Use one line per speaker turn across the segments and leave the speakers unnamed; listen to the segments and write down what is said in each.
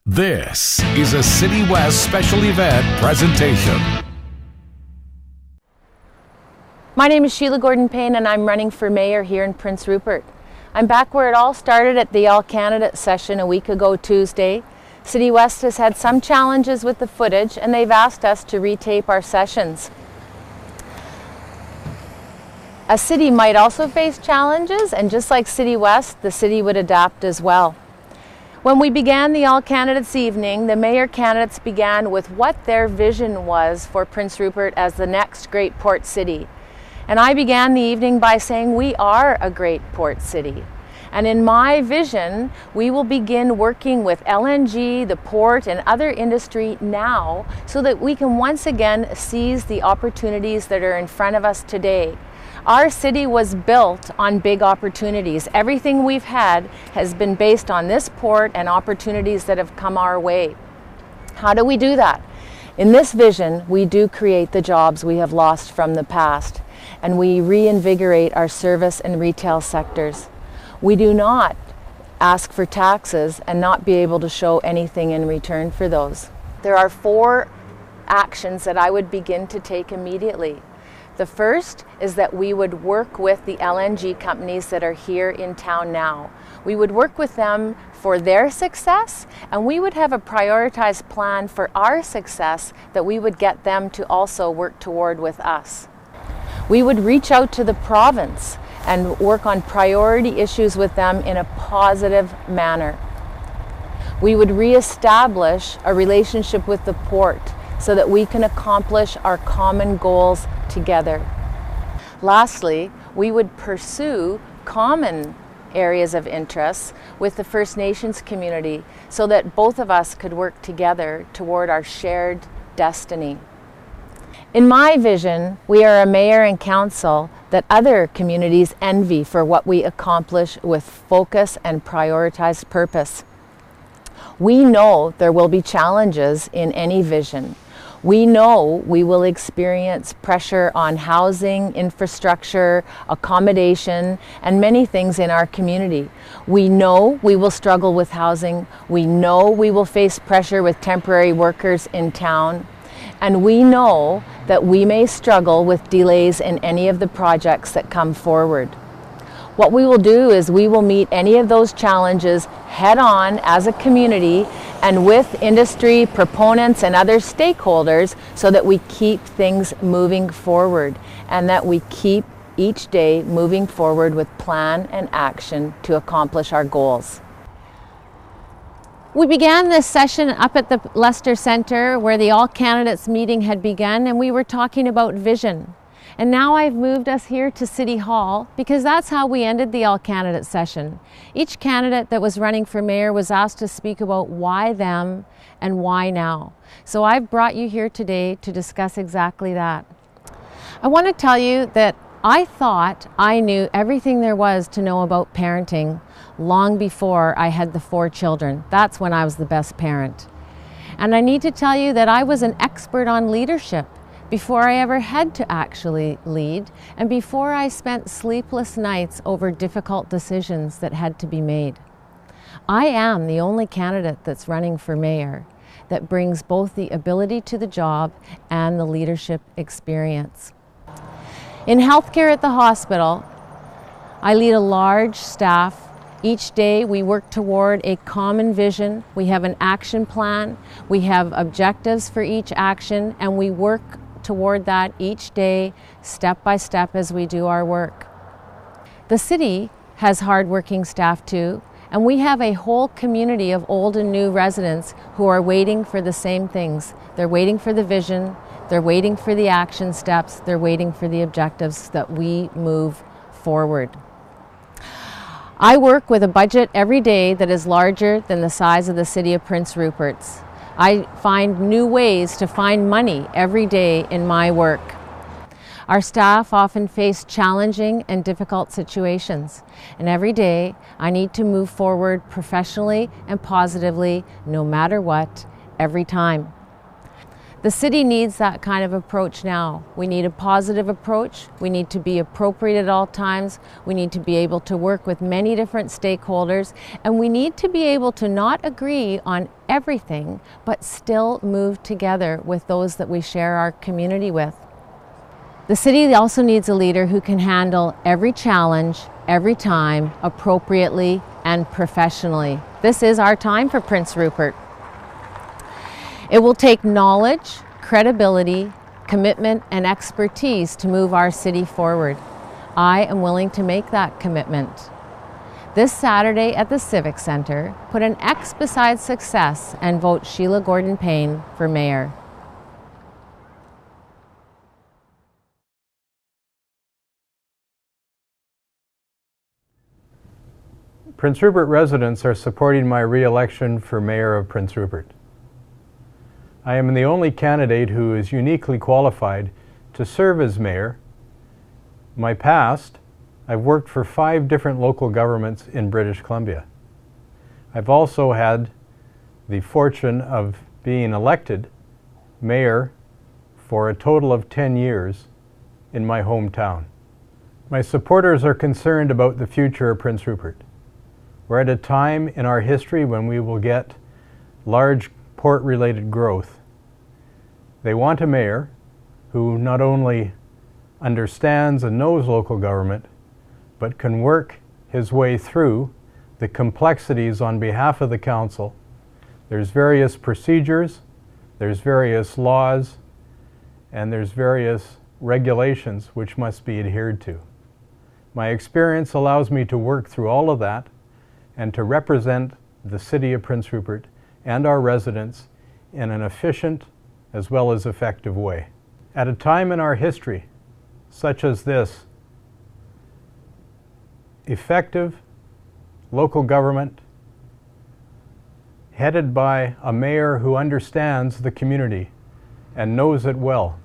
This is a City West special event presentation.
My name is Sheila Gordon-Payne and I'm running for mayor here in Prince Rupert. I'm back where it all started at the all-candidate session a week ago Tuesday. City West has had some challenges with the footage and they've asked us to retape our sessions. A city might also face challenges, and just like City West, the city would adapt as well. When we began the all-candidates evening, the mayor candidates began with what their vision was for Prince Rupert as the next great port city. And I began the evening by saying we are a great port city. And in my vision, we will begin working with LNG, the port, and other industry now so that we can once again seize the opportunities that are in front of us today. Our city was built on big opportunities. Everything we've had has been based on this port and opportunities that have come our way. How do we do that? In this vision, we do create the jobs we have lost from the past, and we reinvigorate our service and retail sectors. We do not ask for taxes and not be able to show anything in return for those. There are 4 actions that I would begin to take immediately. The first is that we would work with the LNG companies that are here in town now. We would work with them for their success, and we would have a prioritized plan for our success that we would get them to also work toward with us. We would reach out to the province and work on priority issues with them in a positive manner. We would reestablish a relationship with the port so that we can accomplish our common goals together. Lastly, we would pursue common areas of interest with the First Nations community so that both of us could work together toward our shared destiny. In my vision, we are a mayor and council that other communities envy for what we accomplish with focus and prioritized purpose. We know there will be challenges in any vision. We know we will experience pressure on housing, infrastructure, accommodation, and many things in our community. We know we will struggle with housing. We know we will face pressure with temporary workers in town. And we know that we may struggle with delays in any of the projects that come forward. What we will do is we will meet any of those challenges head on as a community and with industry proponents and other stakeholders so that we keep things moving forward and that we keep each day moving forward with plan and action to accomplish our goals. We began this session up at the Leicester Centre where the all-candidates meeting had begun, and we were talking about vision. And now I've moved us here to City Hall because that's how we ended the all-candidate session. Each candidate that was running for mayor was asked to speak about why them and why now. So I've brought you here today to discuss exactly that. I want to tell you that I thought I knew everything there was to know about parenting long before I had the 4 children. That's when I was the best parent. And I need to tell you that I was an expert on leadership before I ever had to actually lead, and before I spent sleepless nights over difficult decisions that had to be made. I am the only candidate that's running for mayor that brings both the ability to the job and the leadership experience. In healthcare at the hospital, I lead a large staff. Each day we work toward a common vision. We have an action plan. We have objectives for each action, and we work toward that each day, step by step as we do our work. The city has hardworking staff too, and we have a whole community of old and new residents who are waiting for the same things. They're waiting for the vision, they're waiting for the action steps, they're waiting for the objectives that we move forward. I work with a budget every day that is larger than the size of the city of Prince Rupert's. I find new ways to find money every day in my work. Our staff often face challenging and difficult situations, and every day I need to move forward professionally and positively, no matter what, every time. The city needs that kind of approach now. We need a positive approach. We need to be appropriate at all times. We need to be able to work with many different stakeholders, and we need to be able to not agree on everything, but still move together with those that we share our community with. The city also needs a leader who can handle every challenge, every time, appropriately and professionally. This is our time for Prince Rupert. It will take knowledge, credibility, commitment, and expertise to move our city forward. I am willing to make that commitment. This Saturday at the Civic Centre, put an X beside success and vote Sheila Gordon-Payne for mayor.
Prince Rupert residents are supporting my re-election for Mayor of Prince Rupert. I am the only candidate who is uniquely qualified to serve as mayor. In my past, I've worked for 5 different local governments in British Columbia. I've also had the fortune of being elected mayor for a total of 10 years in my hometown. My supporters are concerned about the future of Prince Rupert. We're at a time in our history when we will get large port-related growth. They want a mayor who not only understands and knows local government, but can work his way through the complexities on behalf of the council. There's various procedures, there's various laws, and there's various regulations which must be adhered to. My experience allows me to work through all of that and to represent the city of Prince Rupert and our residents in an efficient as well as effective way. At a time in our history, such as this, effective local government headed by a mayor who understands the community and knows it well,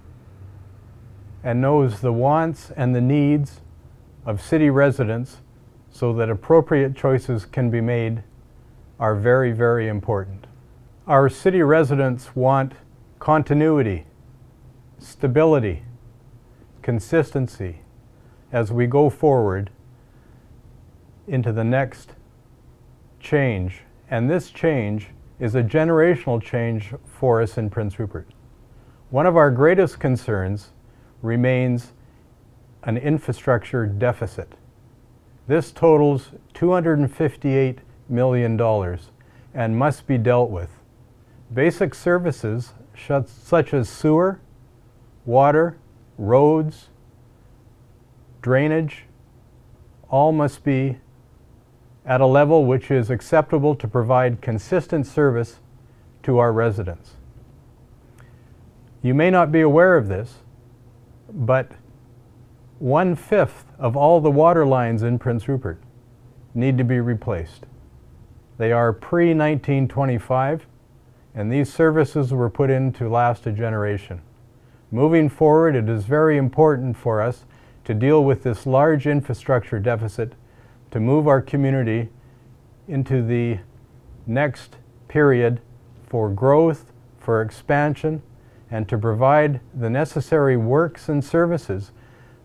and knows the wants and the needs of city residents so that appropriate choices can be made, are very, very important. Our city residents want continuity, stability, consistency as we go forward into the next change. And this change is a generational change for us in Prince Rupert. One of our greatest concerns remains an infrastructure deficit. This totals $258 million and must be dealt with. Basic services such as sewer, water, roads, drainage, all must be at a level which is acceptable to provide consistent service to our residents. You may not be aware of this, but 1/5 of all the water lines in Prince Rupert need to be replaced. They are pre-1925, and these services were put in to last a generation. Moving forward, it is very important for us to deal with this large infrastructure deficit, to move our community into the next period for growth, for expansion, and to provide the necessary works and services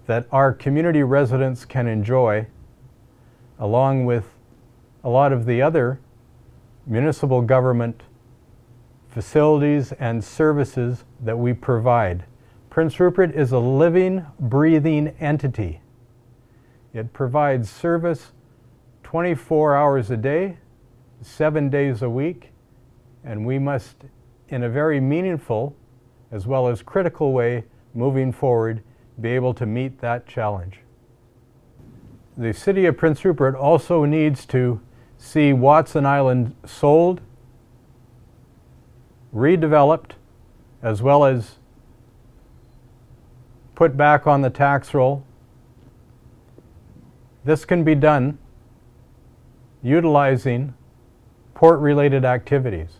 that our community residents can enjoy, along with a lot of the other municipal government facilities and services that we provide. Prince Rupert is a living, breathing entity. It provides service 24 hours a day, 7 days a week, and we must, in a very meaningful as well as critical way, moving forward, be able to meet that challenge. The City of Prince Rupert also needs to see Watson Island sold, redeveloped, as well as put back on the tax roll. This can be done utilizing port-related activities.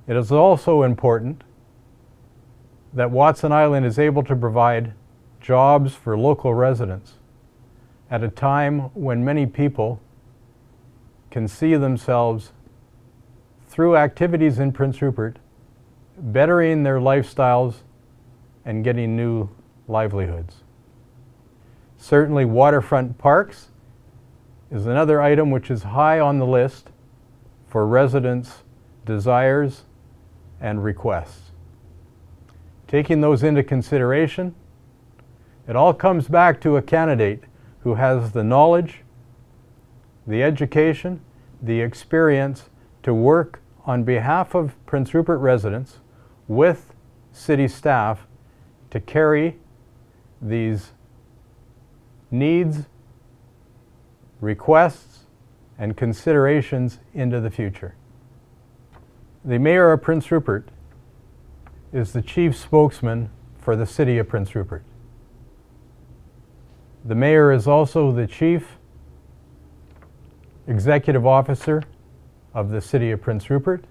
It is also important that Watson Island is able to provide jobs for local residents at a time when many people can see themselves through activities in Prince Rupert bettering their lifestyles and getting new livelihoods. Certainly waterfront parks is another item which is high on the list for residents desires, and requests. Taking those into consideration, it all comes back to a candidate who has the knowledge, the education, the experience to work on behalf of Prince Rupert residents with city staff to carry these needs, requests, and considerations into the future. The Mayor of Prince Rupert is the chief spokesman for the City of Prince Rupert. The Mayor is also the chief executive officer of the City of Prince Rupert,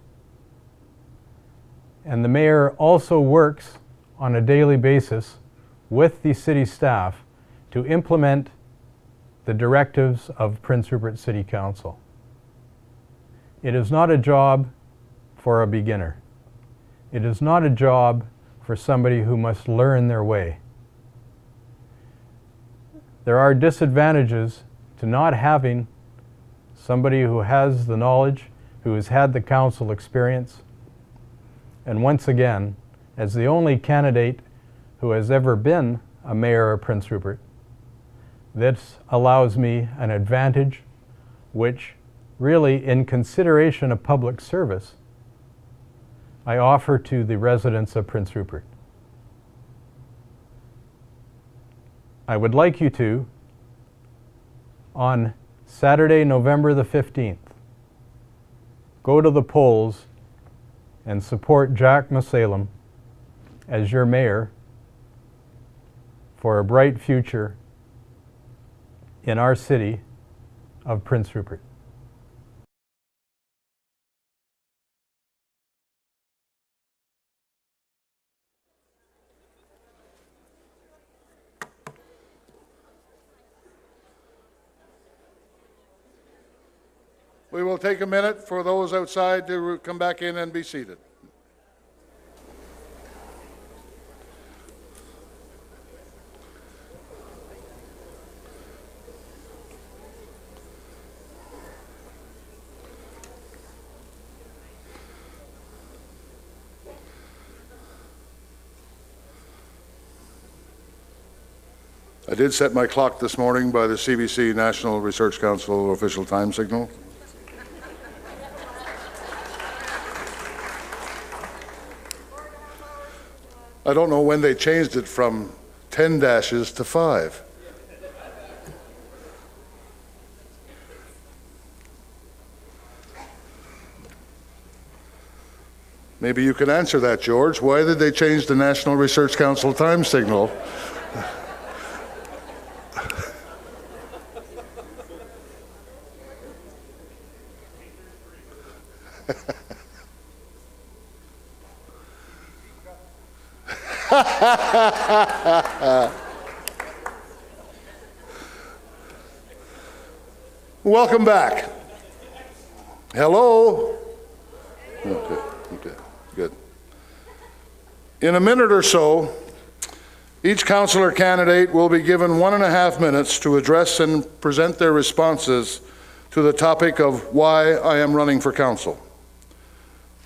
and the Mayor also works on a daily basis with the city staff to implement the directives of Prince Rupert City Council. It is not a job for a beginner. It is not a job for somebody who must learn their way. There are disadvantages to not having somebody who has the knowledge, who has had the council experience, and once again, as the only candidate who has ever been a mayor of Prince Rupert, this allows me an advantage which really, in consideration of public service, I offer to the residents of Prince Rupert. I would like you to, on Saturday, November the 15th, go to the polls and support Jack Masalem as your mayor for a bright future in our city of Prince Rupert.
We will take a minute for those outside to come back in and be seated. I did set my clock this morning by the CBC National Research Council official time signal. I don't know when they changed it from 10 dashes to 5. Maybe you can answer that, George. Why did they change the National Research Council time signal? Welcome back. Hello. Okay, good. In a minute or so, each councillor candidate will be given 1.5 minutes to address and present their responses to the topic of why I am running for council.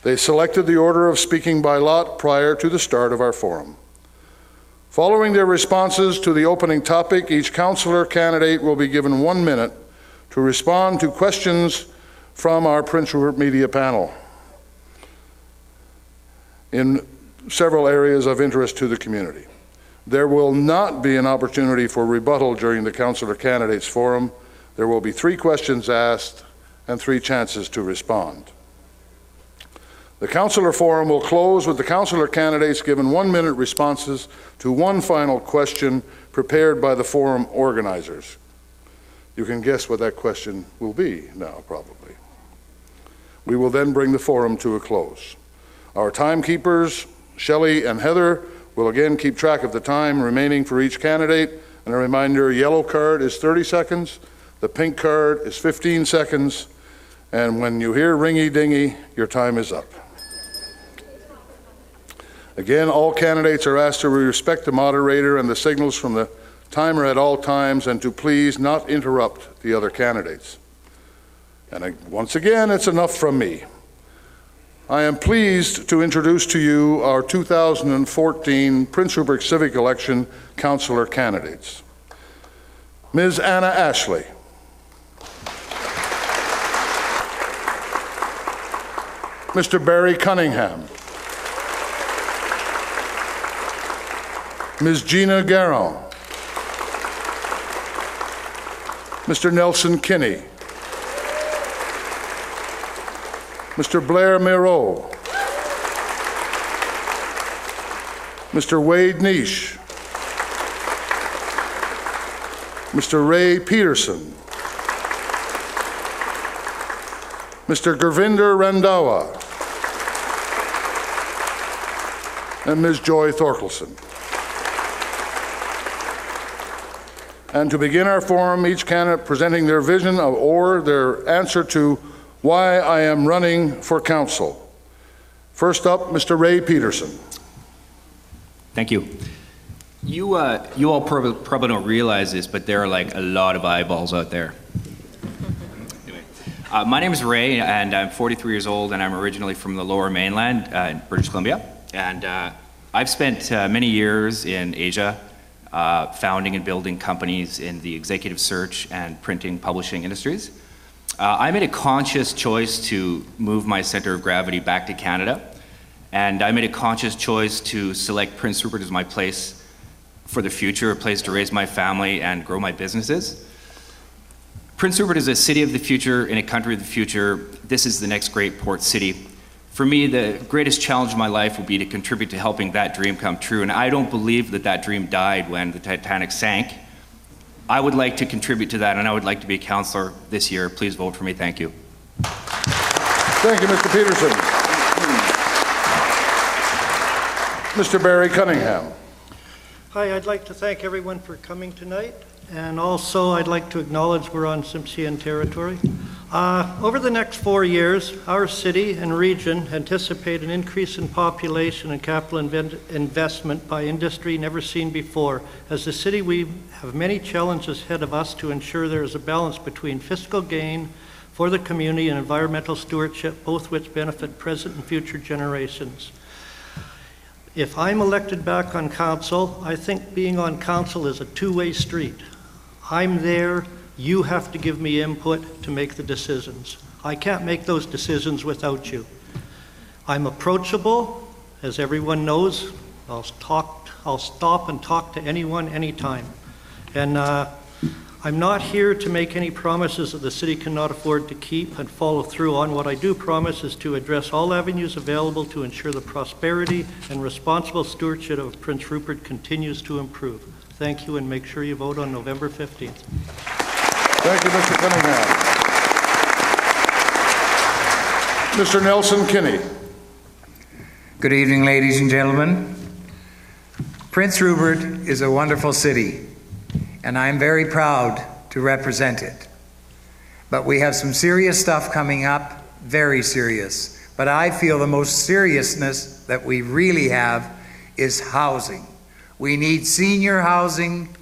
They selected the order of speaking by lot prior to the start of our forum. Following their responses to the opening topic, each councillor candidate will be given 1 minute to respond to questions from our Prince Rupert media panel in several areas of interest to the community. There will not be an opportunity for rebuttal during the councillor candidates forum. There will be 3 questions asked and 3 chances to respond. The councillor forum will close with the councillor candidates given 1 minute responses to 1 final question prepared by the forum organizers. You can guess what that question will be now, probably. We will then bring the forum to a close. Our timekeepers, Shelley and Heather, will again keep track of the time remaining for each candidate. And a reminder, yellow card is 30 seconds, the pink card is 15 seconds, and when you hear ringy-dingy, your time is up. Again, all candidates are asked to respect the moderator and the signals from the timer at all times, and to please not interrupt the other candidates. And once again, it's enough from me. I am pleased to introduce to you our 2014 Prince Rupert Civic Election Councillor candidates. Ms. Anna Ashley. Mr. Barry Cunningham. Ms. Gina Garon. Mr. Nelson Kinney. Mr. Blair Miro. Mr. Wade Nish. Mr. Ray Peterson. Mr. Gurvinder Randhawa. And Ms. Joy Thorkelson. And to begin our forum, each candidate presenting their vision of or their answer to why I am running for council. First up, Mr. Ray Peterson.
Thank you. You all probably don't realize this, but there are like a lot of eyeballs out there. Anyway, my name is Ray, and I'm 43 years old, and I'm originally from the Lower Mainland in British Columbia. And I've spent many years in Asia, founding and building companies in the executive search and printing publishing industries. I made a conscious choice to move my center of gravity back to Canada, and I made a conscious choice to select Prince Rupert as my place for the future, a place to raise my family and grow my businesses. Prince Rupert is a city of the future in a country of the future. This is the next great port city. For me, the greatest challenge of my life will be to contribute to helping that dream come true, and I don't believe that that dream died when the Titanic sank. I would like to contribute to that, and I would like to be a councillor this year. Please vote for me. Thank you.
Thank you, Mr. Peterson. Mr. Barry Cunningham.
Hi, I'd like to thank everyone for coming tonight, and also I'd like to acknowledge we're on Tsimshian territory. Over the next 4 years, our city and region anticipate an increase in population and capital investment by industry never seen before. As a city, we have many challenges ahead of us to ensure there is a balance between fiscal gain for the community and environmental stewardship, both which benefit present and future generations. If I'm elected back on council, I think being on council is a two-way street. I'm there. You have to give me input to make the decisions. I can't make those decisions without you. I'm approachable, as everyone knows. I'll stop and talk to anyone, anytime. And I'm not here to make any promises that the city cannot afford to keep and follow through on. What I do promise is to address all avenues available to ensure the prosperity and responsible stewardship of Prince Rupert continues to improve. Thank you, and make sure you vote on November 15th.
Thank you, Mr. Cunningham. Mr. Nelson Kinney.
Good evening, ladies and gentlemen. Prince Rupert is a wonderful city, and I'm very proud to represent it. But we have some serious stuff coming up, very serious. But I feel the most seriousness that we really have is housing. We need senior housing,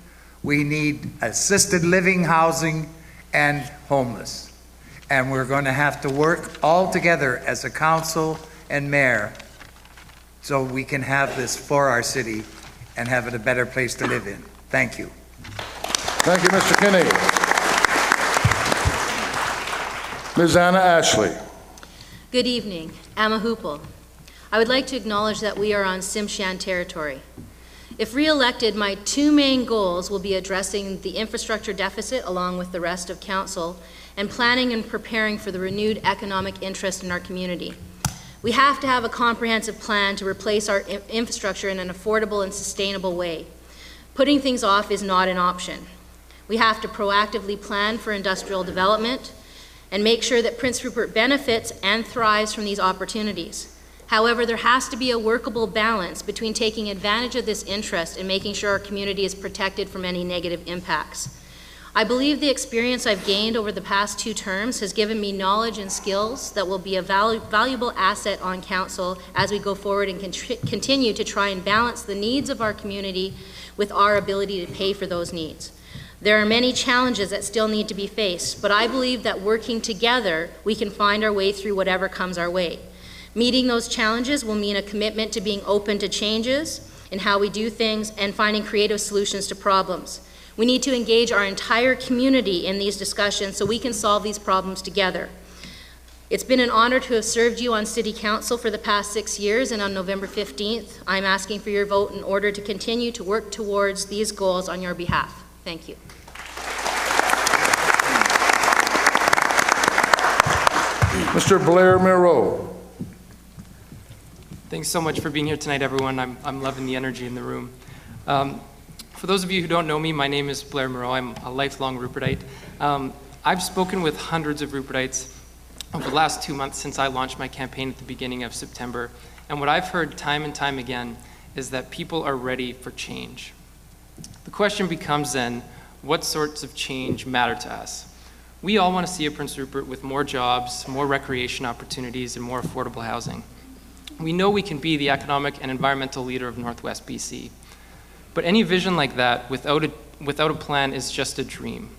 we need assisted living housing, and homeless. And we're going to have to work all together as a council and mayor so we can have this for our city and have it a better place to live in. Thank you.
Thank you, Mr. Kinney. Ms. Anna Ashley.
Good evening. Amma Hupel. I would like to acknowledge that we are on Tsimshian territory. If re-elected, my two main goals will be addressing the infrastructure deficit along with the rest of council and planning and preparing for the renewed economic interest in our community. We have to have a comprehensive plan to replace our infrastructure in an affordable and sustainable way. Putting things off is not an option. We have to proactively plan for industrial development and make sure that Prince Rupert benefits and thrives from these opportunities. However, there has to be a workable balance between taking advantage of this interest and making sure our community is protected from any negative impacts. I believe the experience I've gained over the past 2 terms has given me knowledge and skills that will be a valuable asset on council as we go forward and continue to try and balance the needs of our community with our ability to pay for those needs. There are many challenges that still need to be faced, but I believe that working together, we can find our way through whatever comes our way. Meeting those challenges will mean a commitment to being open to changes in how we do things and finding creative solutions to problems. We need to engage our entire community in these discussions so we can solve these problems together. It's been an honor to have served you on City Council for the past 6 years, and on November 15th, I'm asking for your vote in order to continue to work towards these goals on your behalf. Thank you.
Mr. Blair Moreau.
Thanks so much for being here tonight, everyone. I'm loving the energy in the room. For those of you who don't know me, my name is Blair Moreau. I'm a lifelong Rupertite. I've spoken with hundreds of Rupertites over the last 2 months since I launched my campaign at the beginning of September. And what I've heard time and time again is that people are ready for change. The question becomes then, what sorts of change matter to us? We all want to see a Prince Rupert with more jobs, more recreation opportunities, and more affordable housing. We know we can be the economic and environmental leader of Northwest BC. But any vision like that without a plan is just a dream.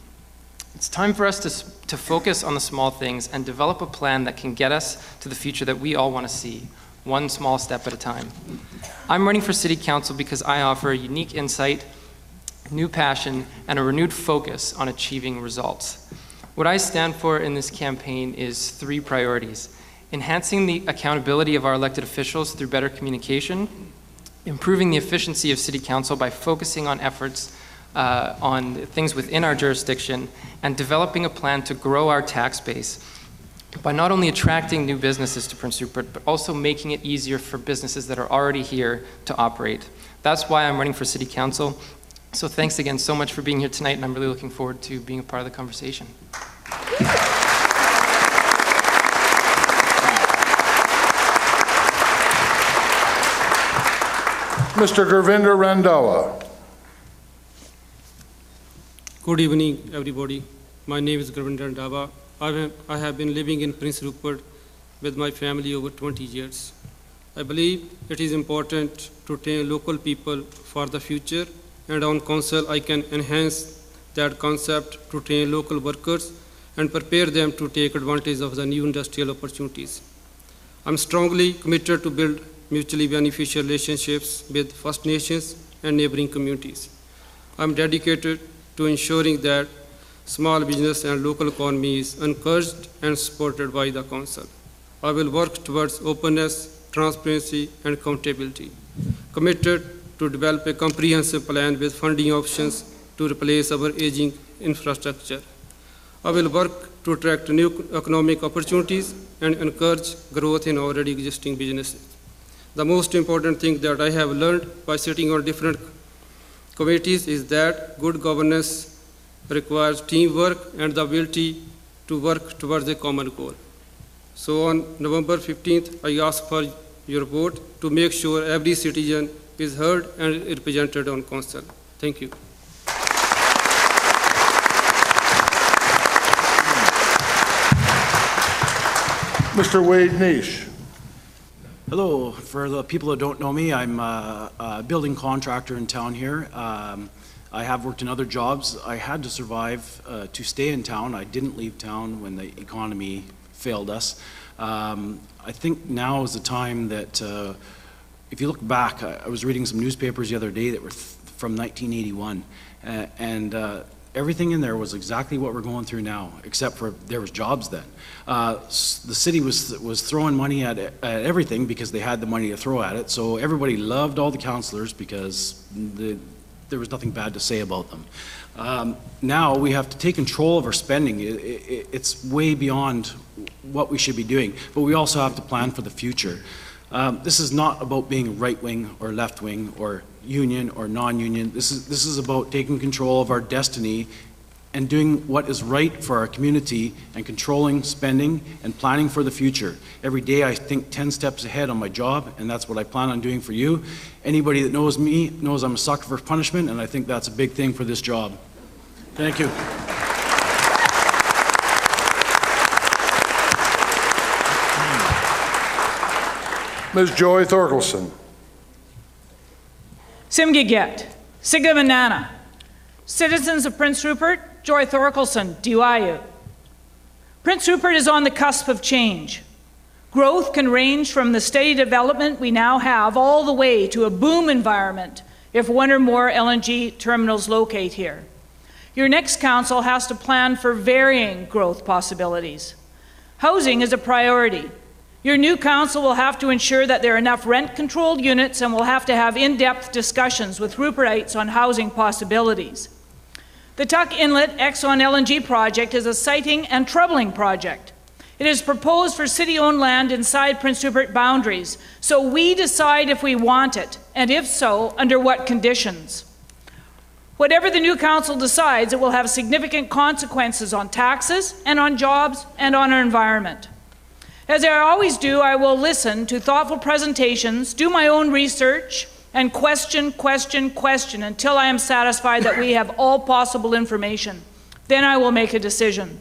It's time for us to focus on the small things and develop a plan that can get us to the future that we all want to see, one small step at a time. I'm running for City Council because I offer a unique insight, new passion, and a renewed focus on achieving results. What I stand for in this campaign is 3 priorities: enhancing the accountability of our elected officials through better communication, improving the efficiency of City Council by focusing on efforts on things within our jurisdiction, and developing a plan to grow our tax base by not only attracting new businesses to Prince Rupert, but also making it easier for businesses that are already here to operate. That's why I'm running for City Council. So thanks again so much for being here tonight, and I'm really looking forward to being a part of the conversation.
Mr. Gurvinder Randhawa.
Good evening, everybody. My name is Gurvinder Randhawa. I have been living in Prince Rupert with my family over 20 years. I believe it is important to train local people for the future, and on council I can enhance that concept to train local workers and prepare them to take advantage of the new industrial opportunities. I'm strongly committed to build mutually beneficial relationships with First Nations and neighboring communities. I'm dedicated to ensuring that small business and local economy is encouraged and supported by the Council. I will work towards openness, transparency, and accountability, committed to develop a comprehensive plan with funding options to replace our aging infrastructure. I will work to attract new economic opportunities and encourage growth in already existing businesses. The most important thing that I have learned by sitting on different committees is that good governance requires teamwork and the ability to work towards a common goal. So on November 15th, I ask for your vote to make sure every citizen is heard and represented on council. Thank you.
Mr. Wade Niche.
Hello. For the people that don't know me, I'm a building contractor in town here. I have worked in other jobs. I had to survive to stay in town. I didn't leave town when the economy failed us. I think now is the time that, if you look back, I was reading some newspapers the other day that were from 1981, and everything in there was exactly what we're going through now, except for there was jobs then. The city was throwing money at everything because they had the money to throw at it, so everybody loved all the councillors because there was nothing bad to say about them. Now we have to take control of our spending. It's way beyond what we should be doing, but we also have to plan for the future. This is not about being right-wing or left-wing or union or non-union. This is about taking control of our destiny and doing what is right for our community and controlling spending and planning for the future. Every day I think 10 steps ahead on my job, and that's what I plan on doing for you. Anybody that knows me knows I'm a sucker for punishment, and I think that's a big thing for this job. Thank you.
Ms. Joy Thorkelson.
Simgiget, Sigamanana. Citizens of Prince Rupert, Joy Thorkelson, Duayu. Prince Rupert is on the cusp of change. Growth can range from the steady development we now have all the way to a boom environment if one or more LNG terminals locate here. Your next council has to plan for varying growth possibilities. Housing is a priority. Your new council will have to ensure that there are enough rent-controlled units and will have to have in-depth discussions with Rupertites on housing possibilities. The Tuck Inlet Exxon LNG project is a exciting and troubling project. It is proposed for city-owned land inside Prince Rupert boundaries, so we decide if we want it, and if so, under what conditions. Whatever the new council decides, it will have significant consequences on taxes and on jobs and on our environment. As I always do, I will listen to thoughtful presentations, do my own research, and question until I am satisfied that we have all possible information. Then I will make a decision.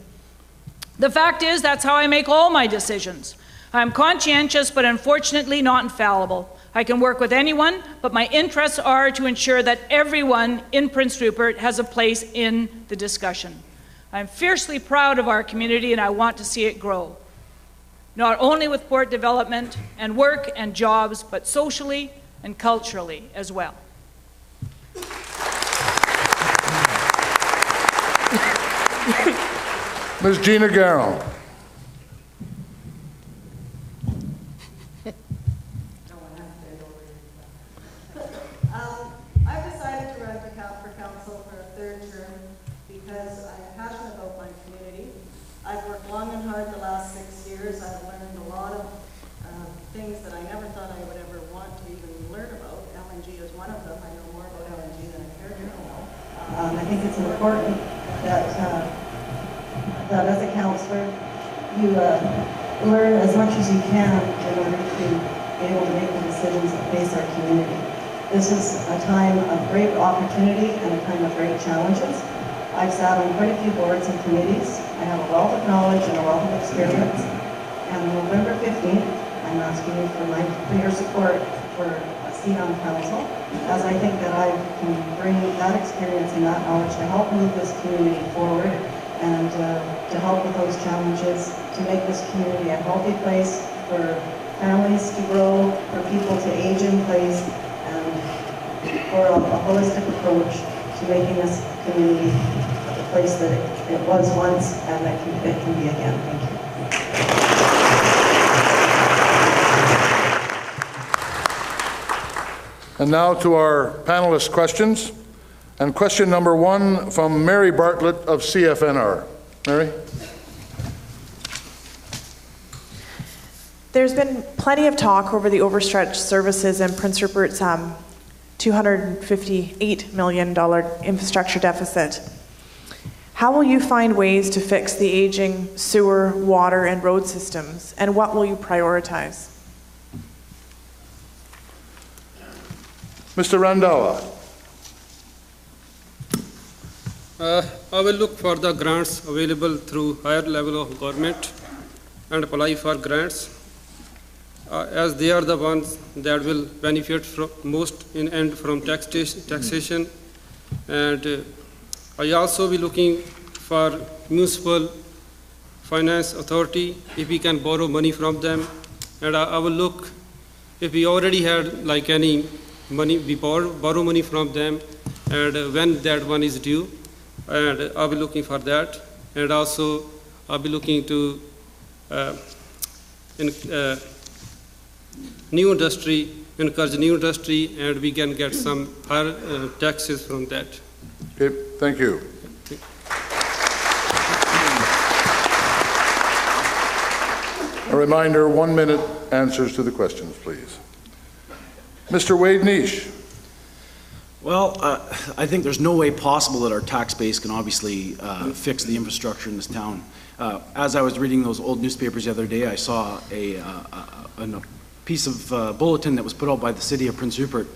The fact is, that's how I make all my decisions. I'm conscientious, but unfortunately not infallible. I can work with anyone, but my interests are to ensure that everyone in Prince Rupert has a place in the discussion. I'm fiercely proud of our community and I want to see it grow. Not only with port development and work and jobs, but socially and culturally as well.
Ms. Gina Garrow.
I've decided to run for council for a third term because I'm passionate about my community. I've worked long and hard the last 6 years. I've learned a lot of things that I never thought I would ever want to even learn about. LNG is one of them. I know more about LNG than I care to know. I think it's important that as a councillor, you learn as much as you can in order to be able to make the decisions that face our community. This is a time of great opportunity and a time of great challenges. I've sat on quite a few boards and committees. I have a wealth of knowledge and a wealth of experience. And on November 15th, I'm asking you for your support for a seat on council, as I think that I can bring that experience and that knowledge to help move this community forward and to help with those challenges, to make this community a healthy place for families to grow, for people to age in place, and for a holistic approach to making this community the place that it was once and that it can be again. Thank you.
And now to our panelist questions. And question number 1 from Mary Bartlett of CFNR. Mary?
There's been plenty of talk over the overstretched services in Prince Rupert's $258 million infrastructure deficit. How will you find ways to fix the aging sewer, water, and road systems, and what will you prioritize?
Mr. Randhawa.
I will look for the grants available through higher level of government and apply for grants as they are the ones that will benefit from most in end from taxation. And I also be looking for municipal finance authority if we can borrow money from them. And I will look if we already had like any money, we borrow money from them and when that one is due. And I'll be looking for that. And also, I'll be looking to new industry, encourage new industry, and we can get some higher taxes from that.
Okay, thank you. A reminder, 1 minute answers to the questions, please. Mr. Wade Nish.
Well, I think there's no way possible that our tax base can obviously fix the infrastructure in this town. As I was reading those old newspapers the other day, I saw a piece of bulletin that was put out by the city of Prince Rupert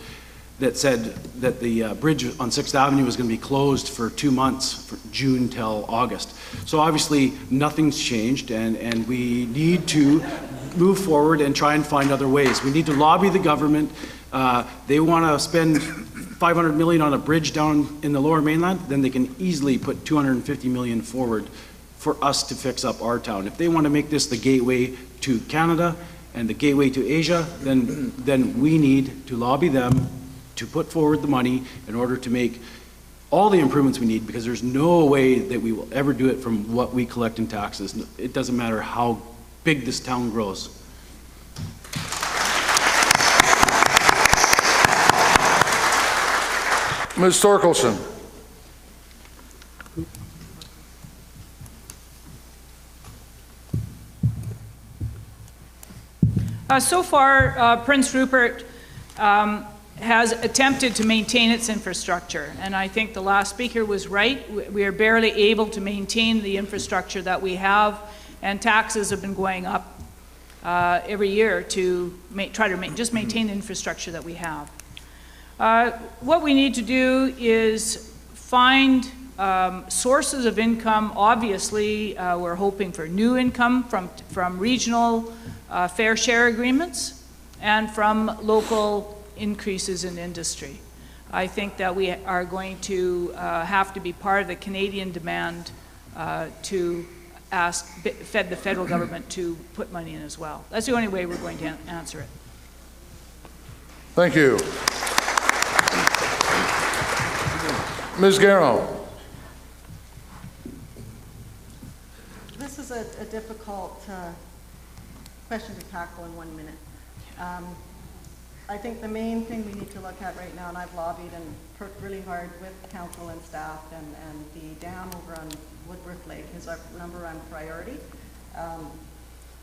that said that the bridge on 6th Avenue was going to be closed for 2 months, from June till August. So obviously nothing's changed, and we need to move forward and try and find other ways. We need to lobby the government. They want to spend $500 million on a bridge down in the Lower Mainland, then they can easily put $250 million forward for us to fix up our town. If they want to make this the gateway to Canada and the gateway to Asia, then we need to lobby them to put forward the money in order to make all the improvements we need, because there's no way that we will ever do it from what we collect in taxes. It doesn't matter how big this town grows.
Ms. Torkelson.
So far, Prince Rupert has attempted to maintain its infrastructure, and I think the last speaker was right. We are barely able to maintain the infrastructure that we have, and taxes have been going up every year to try to just maintain the infrastructure that we have. What we need to do is find sources of income. Obviously, we're hoping for new income from regional fair share agreements and from local increases in industry. I think that we are going to have to be part of the Canadian demand to the federal government to put money in as well. That's the only way we're going to answer it.
Thank you. Ms. Garrow.
This is a difficult question to tackle in 1 minute. I think the main thing we need to look at right now, and I've lobbied and worked really hard with council and staff, and the dam over on Woodworth Lake is our number one priority.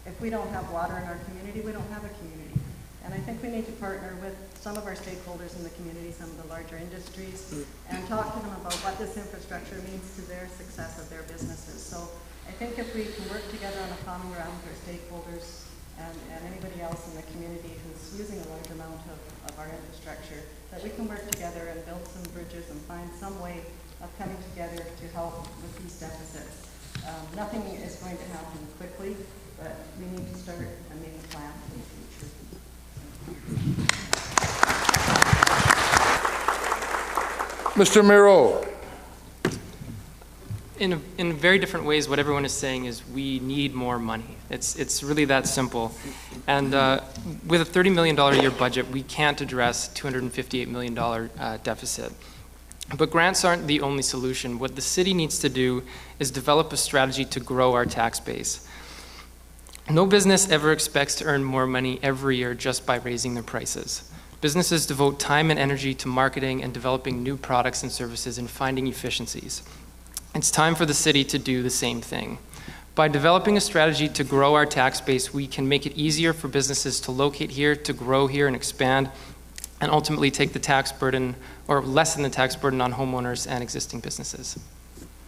If we don't have water in our community, we don't have a community. And I think we need to partner with some of our stakeholders in the community, some of the larger industries, and talk to them about what this infrastructure means to their success of their businesses. So I think if we can work together on a common ground with our stakeholders and anybody else in the community who's using a large amount of our infrastructure, that we can work together and build some bridges and find some way of coming together to help with these deficits. Nothing is going to happen quickly, but we need to start and make a plan for the future.
Mr. Miro.
In very different ways, what everyone is saying is we need more money. It's really that simple. And with a $30 million a year budget, we can't address $258 million deficit. But grants aren't the only solution. What the city needs to do is develop a strategy to grow our tax base. No business ever expects to earn more money every year just by raising their prices. Businesses devote time and energy to marketing and developing new products and services and finding efficiencies. It's time for the city to do the same thing. By developing a strategy to grow our tax base, we can make it easier for businesses to locate here, to grow here and expand, and ultimately take the tax burden, or lessen the tax burden on homeowners and existing businesses.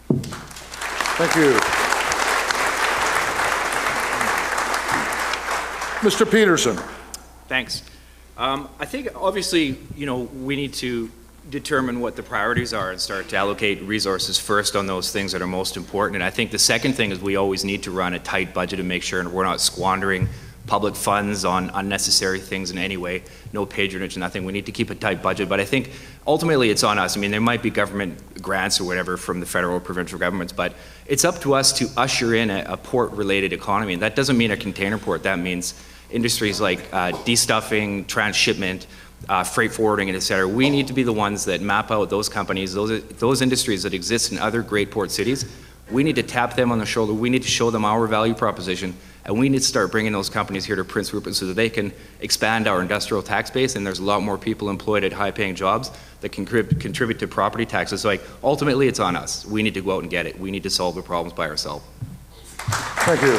Thank you. Mr. Peterson.
Thanks. I think obviously, we need to determine what the priorities are and start to allocate resources first on those things that are most important. And I think the second thing is we always need to run a tight budget and make sure we're not squandering public funds on unnecessary things in any way, no patronage, nothing. We need to keep a tight budget, but I think ultimately it's on us. I mean, there might be government grants or whatever from the federal or provincial governments, but it's up to us to usher in a port-related economy, and that doesn't mean a container port. That means industries like destuffing, transshipment, freight forwarding, and et cetera. We need to be the ones that map out those companies, those industries that exist in other great port cities. We need to tap them on the shoulder. We need to show them our value proposition, and we need to start bringing those companies here to Prince Rupert so that they can expand our industrial tax base, and there's a lot more people employed at high-paying jobs that can contribute to property taxes. So ultimately, it's on us. We need to go out and get it. We need to solve the problems by ourselves.
Thank you.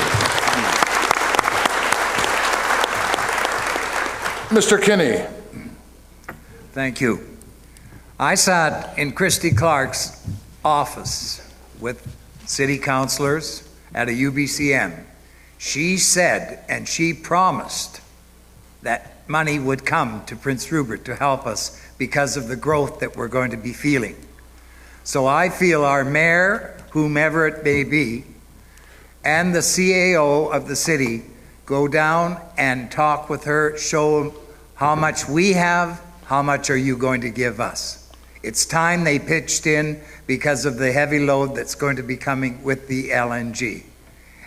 Mr. Kinney.
Thank you. I sat in Christy Clark's office with city councilors at a UBCM. She said and she promised that money would come to Prince Rupert to help us because of the growth that we're going to be feeling. So I feel our mayor, whomever it may be, and the CAO of the city go down and talk with her, show how much we have, how much are you going to give us? It's time they pitched in because of the heavy load that's going to be coming with the LNG.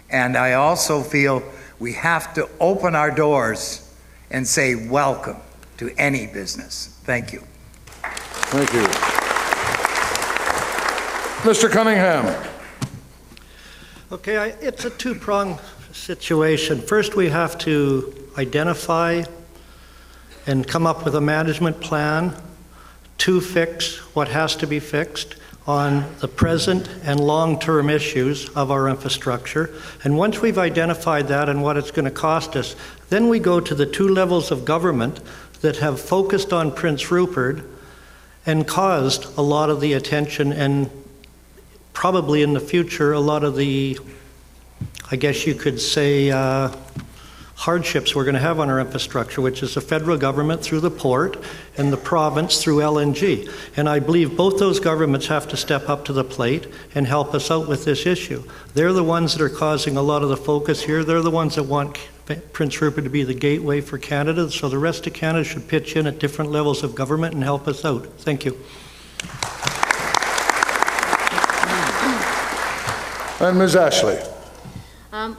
And I also feel we have to open our doors and say welcome to any business. Thank you.
Thank you. Mr. Cunningham.
Okay, it's a two-pronged situation. First, we have to identify and come up with a management plan to fix what has to be fixed on the present and long-term issues of our infrastructure. And once we've identified that and what it's going to cost us, then we go to the two levels of government that have focused on Prince Rupert and caused a lot of the attention and probably in the future a lot of the, I guess you could say, hardships we're going to have on our infrastructure, which is the federal government through the port and the province through LNG. And I believe both those governments have to step up to the plate and help us out with this issue. They're the ones that are causing a lot of the focus here. They're the ones that want Prince Rupert to be the gateway for Canada, so the rest of Canada should pitch in at different levels of government and help us out. Thank you.
And Ms. Ashley.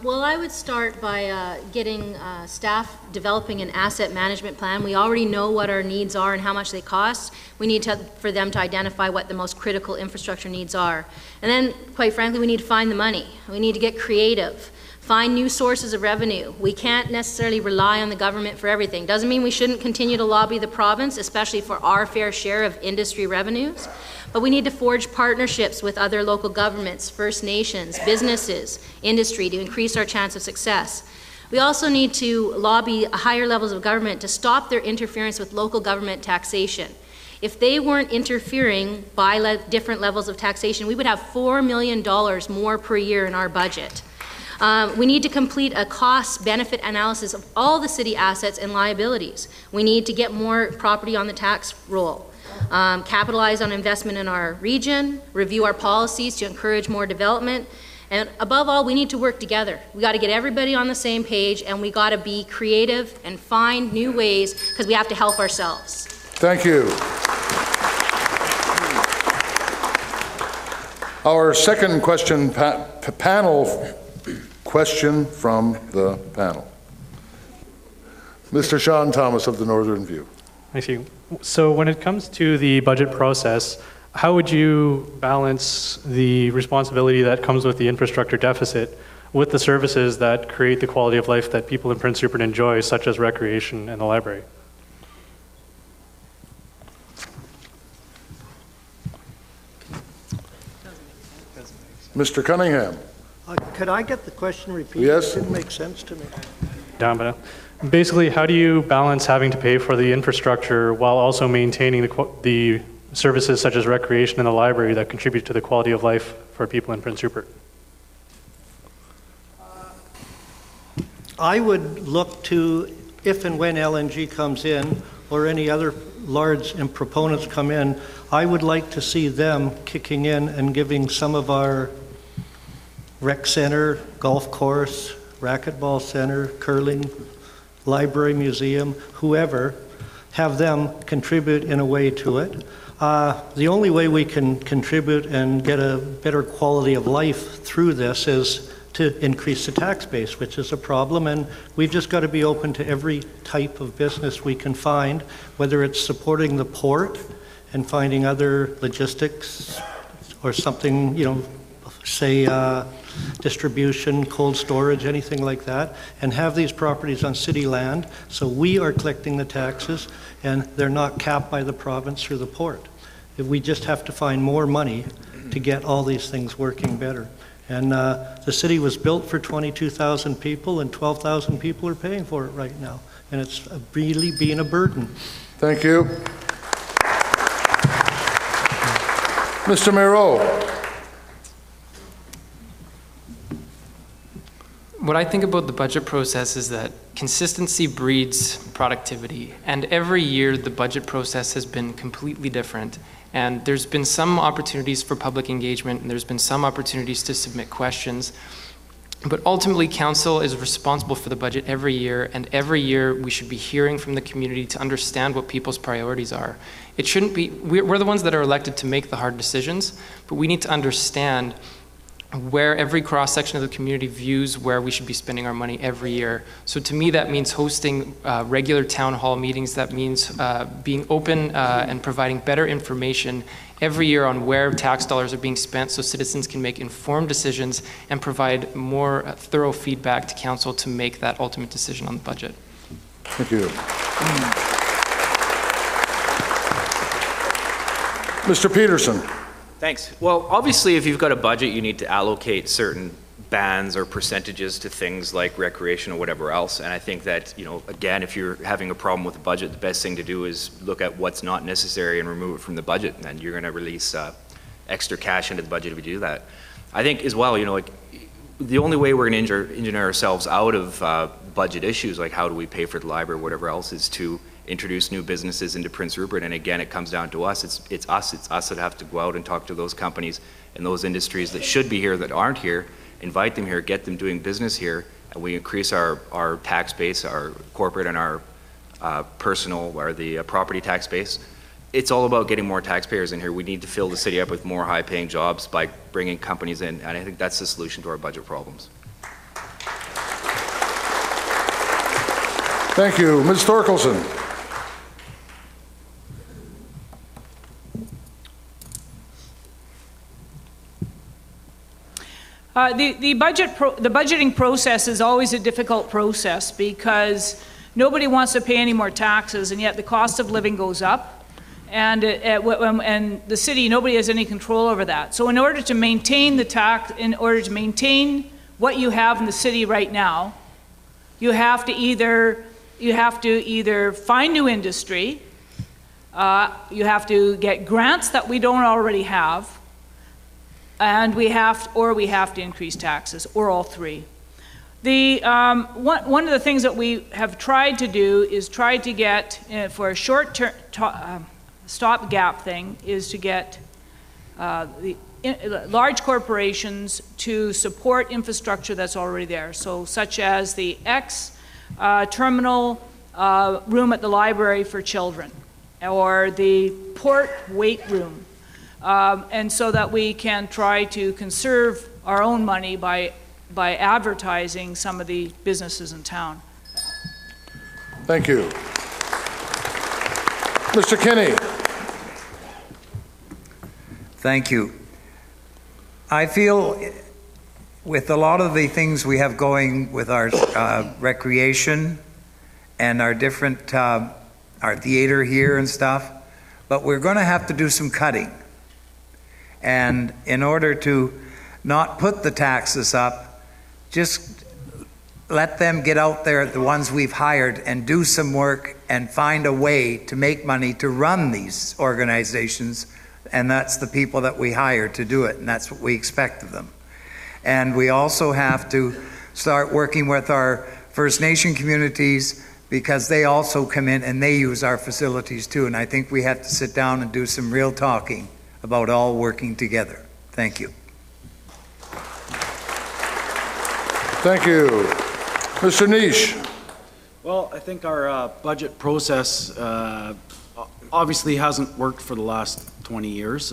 Well, I would start by getting staff developing an asset management plan. We already know what our needs are and how much they cost. We need for them to identify what the most critical infrastructure needs are. And then, quite frankly, we need to find the money. We need to get creative, find new sources of revenue. We can't necessarily rely on the government for everything. Doesn't mean we shouldn't continue to lobby the province, especially for our fair share of industry revenues. But we need to forge partnerships with other local governments, First Nations, businesses, industry to increase our chance of success. We also need to lobby higher levels of government to stop their interference with local government taxation. If they weren't interfering by different levels of taxation, we would have $4 million more per year in our budget. We need to complete a cost-benefit analysis of all the city assets and liabilities. We need to get more property on the tax roll. Capitalize on investment in our region, review our policies to encourage more development, and above all, we need to work together. We got to get everybody on the same page, and we got to be creative and find new ways because we have to help ourselves.
Thank you. Our second question, panel question from the panel. Mr. Sean Thomas of the Northern View.
Thank you. So when it comes to the budget process, how would you balance the responsibility that comes with the infrastructure deficit with the services that create the quality of life that people in Prince Rupert enjoy, such as recreation and the library?
Mr. Cunningham.
Could I get the question repeated?
Yes.
It didn't make sense to me.
Down, but basically, how do you balance having to pay for the infrastructure while also maintaining the services such as recreation and the library that contribute to the quality of life for people in Prince Rupert?
I would look to, if and when LNG comes in, or any other large proponents come in, I would like to see them kicking in and giving some of our rec center, golf course, racquetball center, curling, library, museum, whoever, have them contribute in a way to it. The only way we can contribute and get a better quality of life through this is to increase the tax base, which is a problem, and we've just got to be open to every type of business we can find, whether it's supporting the port and finding other logistics or something, you know, say distribution, cold storage, anything like that, and have these properties on city land so we are collecting the taxes and they're not capped by the province through the port. If we just have to find more money to get all these things working better. And the city was built for 22,000 people and 12,000 people are paying for it right now. And it's really being a burden.
Thank you. Mr. Miro.
What I think about the budget process is that consistency breeds productivity. And every year the budget process has been completely different. And there's been some opportunities for public engagement and there's been some opportunities to submit questions. But ultimately, council is responsible for the budget every year, and every year we should be hearing from the community to understand what people's priorities are. It shouldn't be, we're the ones that are elected to make the hard decisions, but we need to understand where every cross-section of the community views where we should be spending our money every year. So to me, that means hosting regular town hall meetings. That means being open and providing better information every year on where tax dollars are being spent so citizens can make informed decisions and provide more thorough feedback to council to make that ultimate decision on the budget.
Thank you. Mr. Peterson.
Thanks. Well, obviously, if you've got a budget, you need to allocate certain bands or percentages to things like recreation or whatever else. And I think that, you know, again, if you're having a problem with the budget, the best thing to do is look at what's not necessary and remove it from the budget. And then you're going to release extra cash into the budget if you do that. I think as well, you know, like the only way we're going to engineer ourselves out of budget issues, like how do we pay for the library or whatever else, is to introduce new businesses into Prince Rupert. And again, it comes down to us. It's us that have to go out and talk to those companies and those industries that should be here that aren't here, invite them here, get them doing business here, and we increase our tax base, our corporate and our personal, or the property tax base. It's all about getting more taxpayers in here. We need to fill the city up with more high-paying jobs by bringing companies in, and I think that's the solution to our budget problems.
Thank you. Ms. Thorkelson.
The budgeting process is always a difficult process because nobody wants to pay any more taxes, and yet the cost of living goes up, and the city, nobody has any control over that. So in order to maintain the tax, in order to maintain what you have in the city right now, you have to either find new industry, you have to get grants that we don't already have, and we have to increase taxes, or all three. One of the things that we have tried to do is try to get, for a short-term stopgap thing, is to get large corporations to support infrastructure that's already there. So such as the terminal room at the library for children, or the port weight room. And so that we can try to conserve our own money by advertising some of the businesses in town.
Thank you. Mr. Kinney.
Thank you. I feel with a lot of the things we have going with our recreation and our different, our theater here and stuff, but we're going to have to do some cutting. And in order to not put the taxes up, just let them get out there, the ones we've hired, and do some work and find a way to make money to run these organizations. And that's the people that we hire to do it, and that's what we expect of them. And we also have to start working with our First Nation communities, because they also come in and they use our facilities too. And I think we have to sit down and do some real talking about all working together. Thank you.
Thank you. Mr. Nish.
Well, I think our budget process obviously hasn't worked for the last 20 years.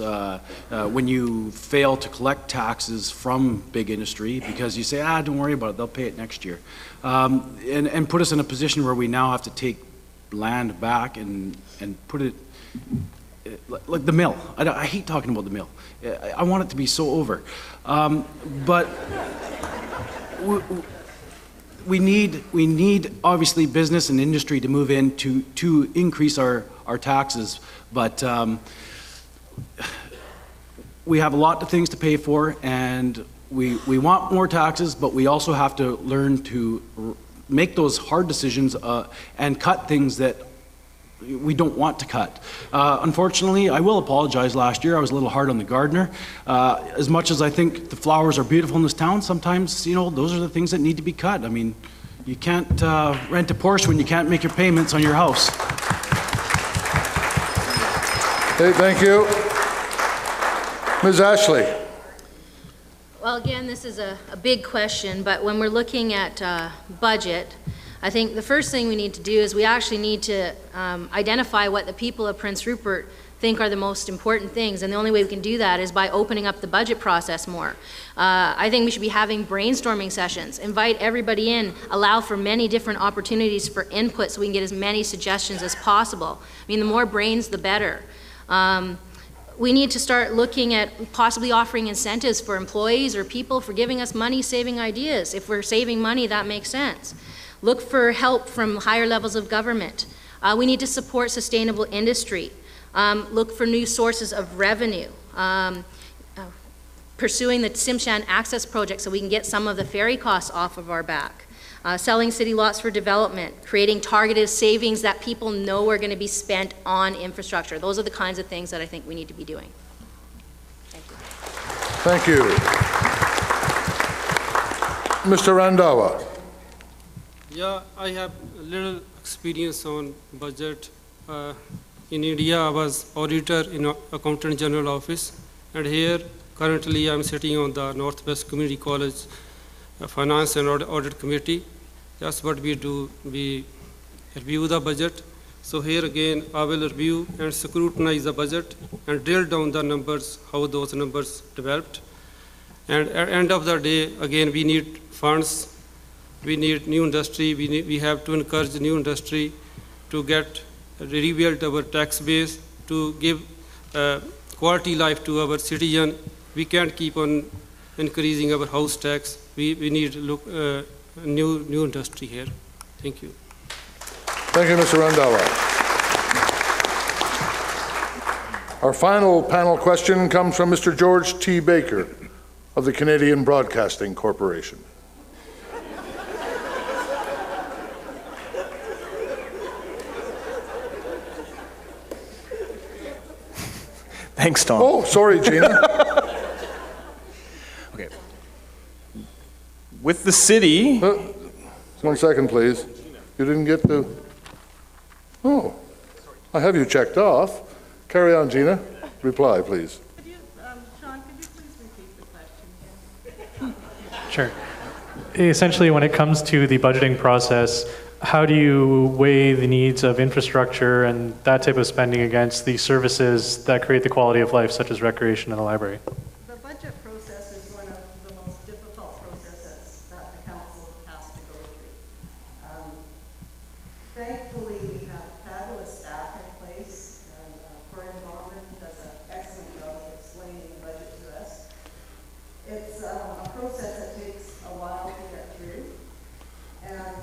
When you fail to collect taxes from big industry because you say, don't worry about it, they'll pay it next year. And put us in a position where we now have to take land back and put it, like the mill. I hate talking about the mill. I want it to be so over. But we need obviously business and industry to move in to increase our taxes. But we have a lot of things to pay for, and we want more taxes, but we also have to learn to make those hard decisions and cut things that we don't want to cut. Unfortunately, I will apologize, last year I was a little hard on the gardener. As much as I think the flowers are beautiful in this town, sometimes, you know, those are the things that need to be cut. I mean, you can't rent a Porsche when you can't make your payments on your house.
Okay, thank you. Ms. Ashley.
Well, again, this is a big question, but when we're looking at budget, I think the first thing we need to do is we actually need to identify what the people of Prince Rupert think are the most important things, and the only way we can do that is by opening up the budget process more. I think we should be having brainstorming sessions, invite everybody in, allow for many different opportunities for input so we can get as many suggestions as possible. I mean, the more brains, the better. We need to start looking at possibly offering incentives for employees or people for giving us money-saving ideas. If we're saving money, that makes sense. Look for help from higher levels of government. We need to support sustainable industry. Look for new sources of revenue. Pursuing the Tsimshian Access Project so we can get some of the ferry costs off of our back. Selling city lots for development, creating targeted savings that people know are going to be spent on infrastructure. Those are the kinds of things that I think we need to be doing.
Thank you. Mr. Randhawa.
Yeah, I have a little experience on budget. In India, I was auditor in Accountant General Office, and here currently I'm sitting on the Northwest Community College Finance and Audit Committee. That's what we do. We review the budget. So here again, I will review and scrutinize the budget and drill down the numbers, how those numbers developed. And at the end of the day, again, we need funds. We need new industry. We have to encourage new industry to get rebuild our tax base, to give quality life to our citizen. We can't keep on increasing our house tax. We need to look new industry here. Thank you.
Thank you, Mr. Randhawa. Our final panel question comes from Mr. George T. Baker of the Canadian Broadcasting Corporation.
Thanks, Tom.
Oh, sorry, Gina.
Okay. With the city...
1 second, please. You didn't get the... Oh, I have you checked off. Carry on, Gina. Reply, please.
Sean, could you please repeat the question again?
Sure. Essentially, when it comes to the budgeting process, how do you weigh the needs of infrastructure and that type of spending against the services that create the quality of life, such as recreation and the library?
The budget process is one of the most difficult processes that the council has to go through. Thankfully, we have fabulous staff in place, and Corinne Bowman does an excellent job of explaining the budget to us. It's a process that takes a while to get through, and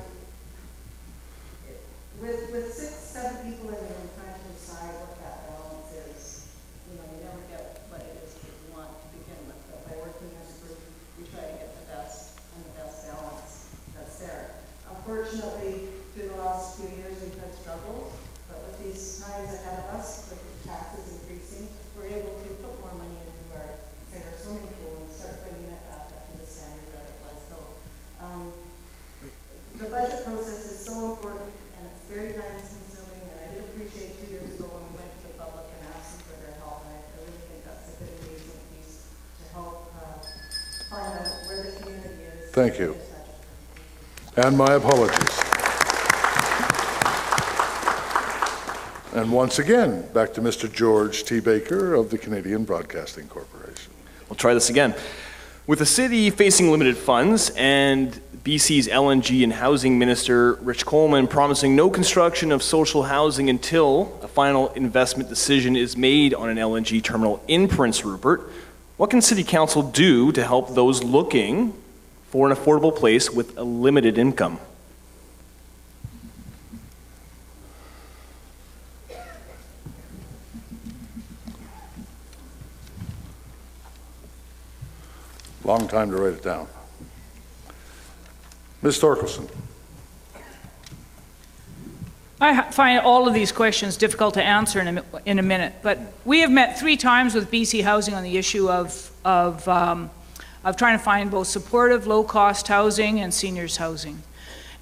with 6-7 people in the room trying to decide what that balance is, you never get what it is that you want to begin with. But by working as a group, we try to get the best and the best balance that's there. Unfortunately, through the last few years, we've had struggles, but with these times ahead of us, with the taxes increasing, we're able to put more money into our swimming pool and start bringing it back up to the standard that it was. So the budget process is so important. Very time consuming, and I did appreciate 2 years ago when we went to the public and asked them for their help, and I really think that's a good engagement piece to help find out where the community is.
Thank you. And my apologies. And once again, back to Mr. George T. Baker of the Canadian Broadcasting Corporation.
We'll try this again. With the city facing limited funds and BC's LNG and Housing Minister Rich Coleman promising no construction of social housing until a final investment decision is made on an LNG terminal in Prince Rupert, what can City Council do to help those looking for an affordable place with a limited income?
Long time to write it down. Ms. Thorkelson.
I find all of these questions difficult to answer in a minute, but we have met 3 times with BC Housing on the issue of trying to find both supportive, low-cost housing and seniors housing.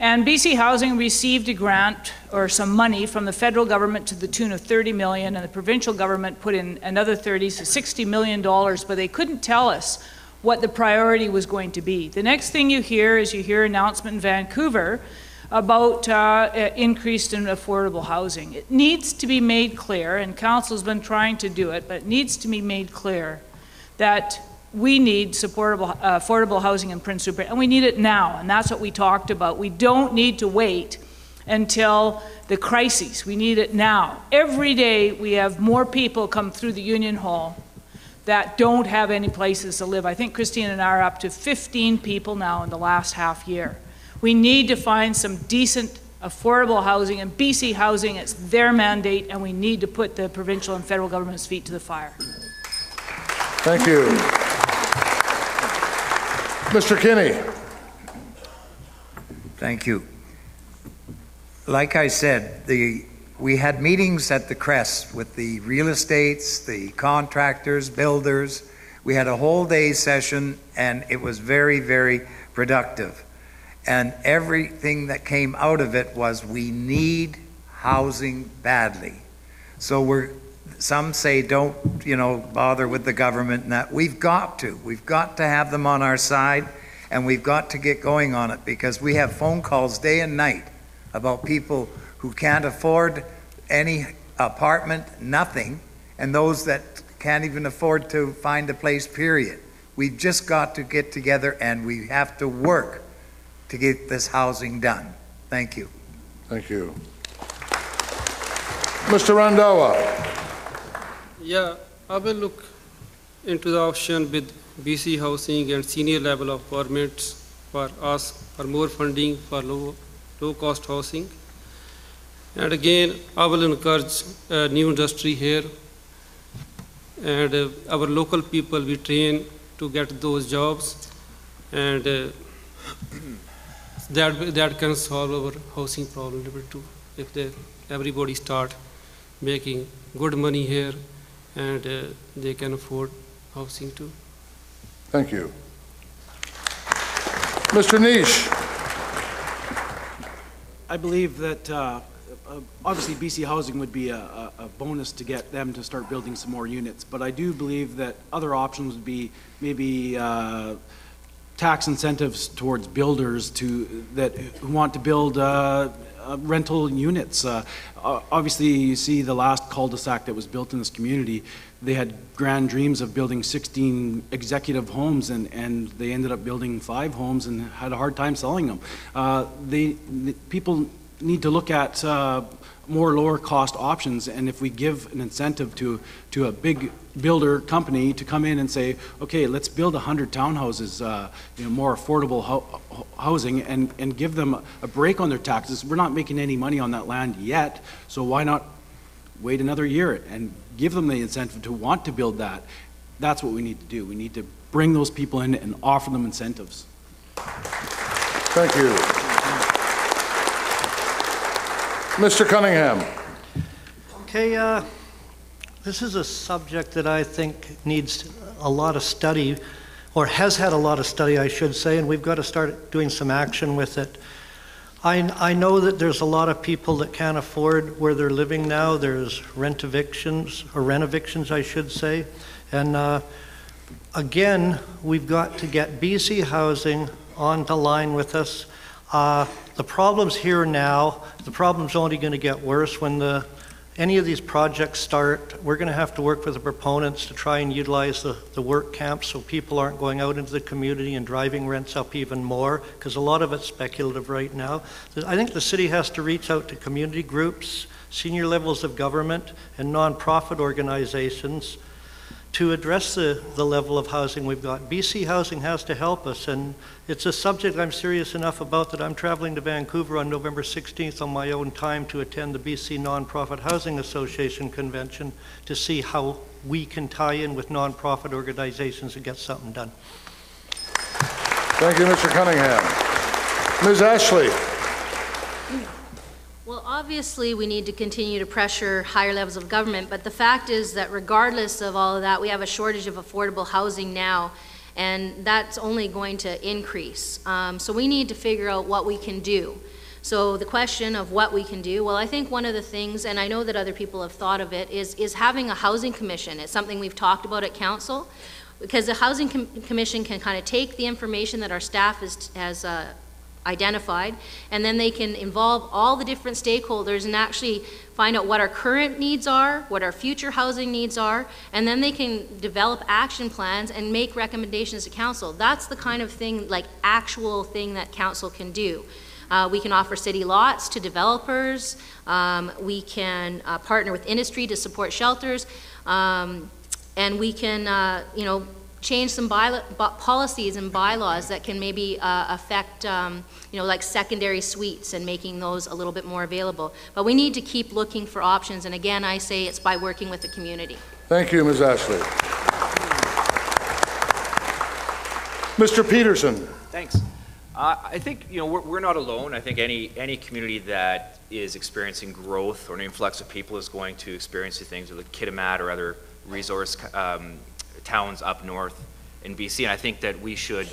And BC Housing received a grant or some money from the federal government to the tune of $30 million, and the provincial government put in another 30, so $60 million, but they couldn't tell us what the priority was going to be. The next thing you hear is you hear an announcement in Vancouver about increased and affordable housing. It needs to be made clear, and Council's been trying to do it, but it needs to be made clear that we need affordable housing in Prince Rupert, and we need it now, and that's what we talked about. We don't need to wait until the crises. We need it now. Every day we have more people come through the Union Hall that don't have any places to live. I think Christine and I are up to 15 people now in the last half year. We need to find some decent, affordable housing, and BC Housing, it's their mandate, and we need to put the provincial and federal government's feet to the fire.
Thank you. Mr. Kinney.
Thank you. Like I said, we had meetings at the Crest with the real estates, the contractors, builders. We had a whole day session, and it was very, very productive. And everything that came out of it was we need housing badly. So some say don't, bother with the government and that. We've got to have them on our side, and we've got to get going on it, because we have phone calls day and night about people who can't afford any apartment, nothing, and those that can't even afford to find a place, period. We've just got to get together, and we have to work to get this housing done. Thank you.
Thank you. Mr. Randhawa.
Yeah, I will look into the option with BC Housing and senior level of governments for ask for more funding for low-cost housing. And again, I will encourage new industry here, and our local people we train to get those jobs, and that can solve our housing problem a little bit too, if everybody start making good money here, and they can afford housing too.
Thank you. Mr. Nish.
I believe that obviously BC Housing would be a bonus to get them to start building some more units, but I do believe that other options would be maybe tax incentives towards builders who want to build rental units. Obviously, you see the last cul-de-sac that was built in this community, they had grand dreams of building 16 executive homes, and they ended up building 5 homes and had a hard time selling them. People need to look at more lower cost options, and if we give an incentive to a big builder company to come in and say, okay, let's build 100 townhouses, more affordable housing, and give them a break on their taxes. We're not making any money on that land yet, so why not wait another year and give them the incentive to want to build that? That's what we need to do. We need to bring those people in and offer them incentives.
Thank you. Mr. Cunningham.
Okay, this is a subject that I think needs a lot of study, or has had a lot of study, I should say, and we've got to start doing some action with it. I know that there's a lot of people that can't afford where they're living now. There's rent evictions, or rent evictions, I should say. And again, we've got to get BC Housing on the line with us. The problem's here now. The problem's only going to get worse when any of these projects start. We're going to have to work with the proponents to try and utilize the work camps so people aren't going out into the community and driving rents up even more, because a lot of it's speculative right now. I think the city has to reach out to community groups, senior levels of government, and nonprofit organizations to address the level of housing we've got. BC Housing has to help us, and it's a subject I'm serious enough about that I'm traveling to Vancouver on November 16th on my own time to attend the BC Nonprofit Housing Association convention to see how we can tie in with nonprofit organizations and get something done.
Thank you, Mr. Cunningham. Ms. Ashley.
Well, obviously, we need to continue to pressure higher levels of government, but the fact is that regardless of all of that, we have a shortage of affordable housing now, and that's only going to increase. So we need to figure out what we can do. So the question of what we can do, well, I think one of the things, and I know that other people have thought of it, is having a housing commission. It's something we've talked about at council. because the Housing Commission can kind of take the information that our staff has identified, and then they can involve all the different stakeholders and actually find out what our current needs are, what our future housing needs are, and then they can develop action plans and make recommendations to council. That's the kind of thing, like actual thing that council can do. We can offer city lots to developers. We can partner with industry to support shelters. And we can, you know, change some policies and bylaws that can maybe affect, you know, like secondary suites and making those a little bit more available. But we need to keep looking for options. And again, I say it's by working with the community.
Thank you, Ms. Ashley. Mr. Peterson.
Thanks. I think, you know, we're not alone. I think any community that is experiencing growth or an influx of people is going to experience the things like Kitimat or other resource towns up north in BC. And I think that we should,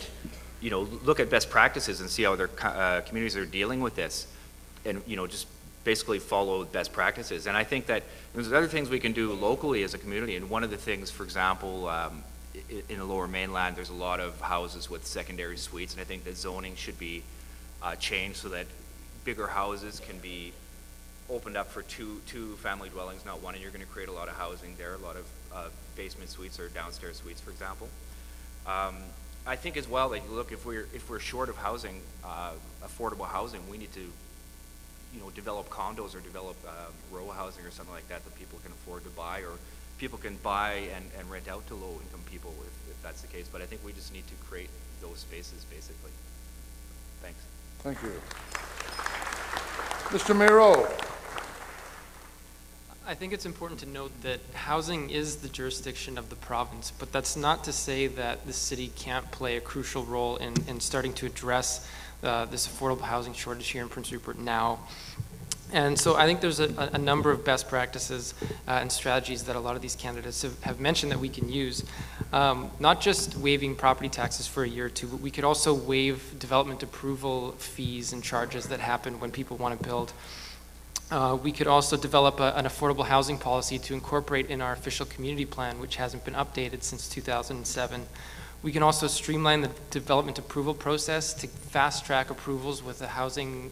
you know, look at best practices and see how other communities are dealing with this, and, you know, just basically follow best practices. And I think that there's other things we can do locally as a community. And one of the things, for example, in the Lower Mainland, there's a lot of houses with secondary suites, and I think that zoning should be changed so that bigger houses can be opened up for two family dwellings, not one, and you're going to create a lot of housing there, a lot of basement suites or downstairs suites, for example. I think as well, like, look, if we're short of housing, affordable housing, we need to, you know, develop condos or develop row housing or something like that that people can afford to buy, or people can buy and rent out to low-income people if that's the case. But I think we just need to create those spaces, basically. Thanks.
Thank you. Mr. Miro.
I think it's important to note that housing is the jurisdiction of the province, but that's not to say that the city can't play a crucial role in starting to address this affordable housing shortage here in Prince Rupert now. And so I think there's a number of best practices and strategies that a lot of these candidates have mentioned that we can use. Not just waiving property taxes for a year or two, but we could also waive development approval fees and charges that happen when people want to build. We could also develop an affordable housing policy to incorporate in our official community plan, which hasn't been updated since 2007. We can also streamline the development approval process to fast-track approvals with a housing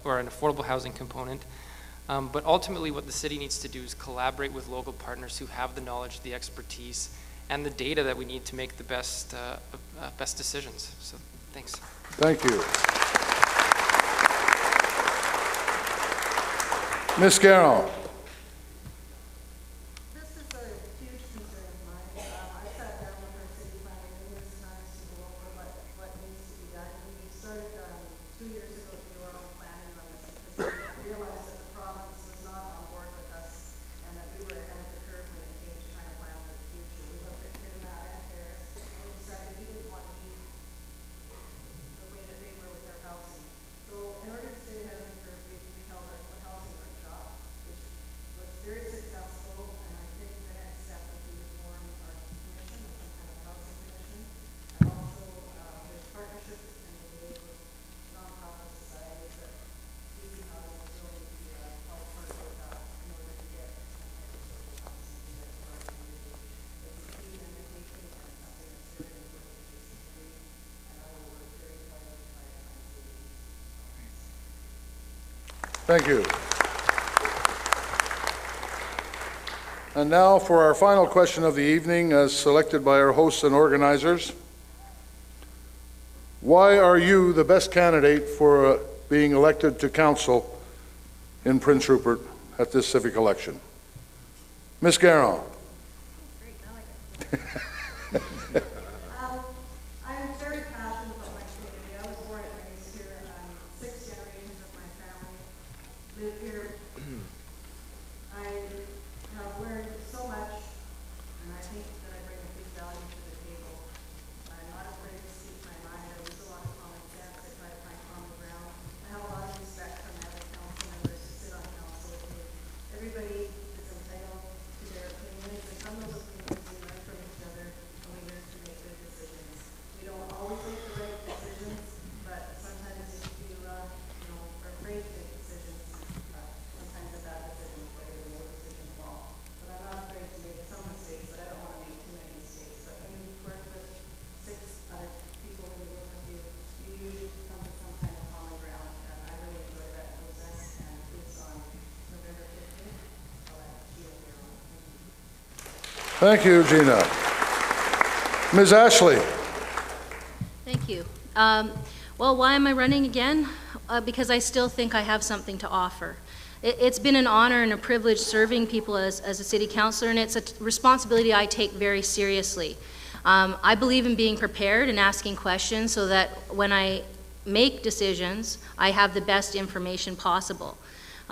or an affordable housing component. But ultimately, what the city needs to do is collaborate with local partners who have the knowledge, the expertise, and the data that we need to make the best decisions. So, thanks.
Thank you. Ms. Garrow. Thank you. And now for our final question of the evening, as selected by our hosts and organizers. Why are you the best candidate for being elected to council in Prince Rupert at this civic election? Ms. Garron.
I'm very passionate about my community. I was born and raised here. 6 generations of my family live here. I have learned so much, and I think that I bring a big value to the table. I'm not afraid to speak my mind. I use a lot of common sense. I try to find common ground. I have a lot of respect from other council members who sit on council with me. Everybody is entitled to their opinions, and some of those opinions we learn from each other, and we learn from
Thank you, Gina. Ms. Ashley.
Thank you. Well, why am I running again? Because I still think I have something to offer. It's been an honor and a privilege serving people as a city councillor, and it's a responsibility I take very seriously. I believe in being prepared and asking questions so that when I make decisions, I have the best information possible.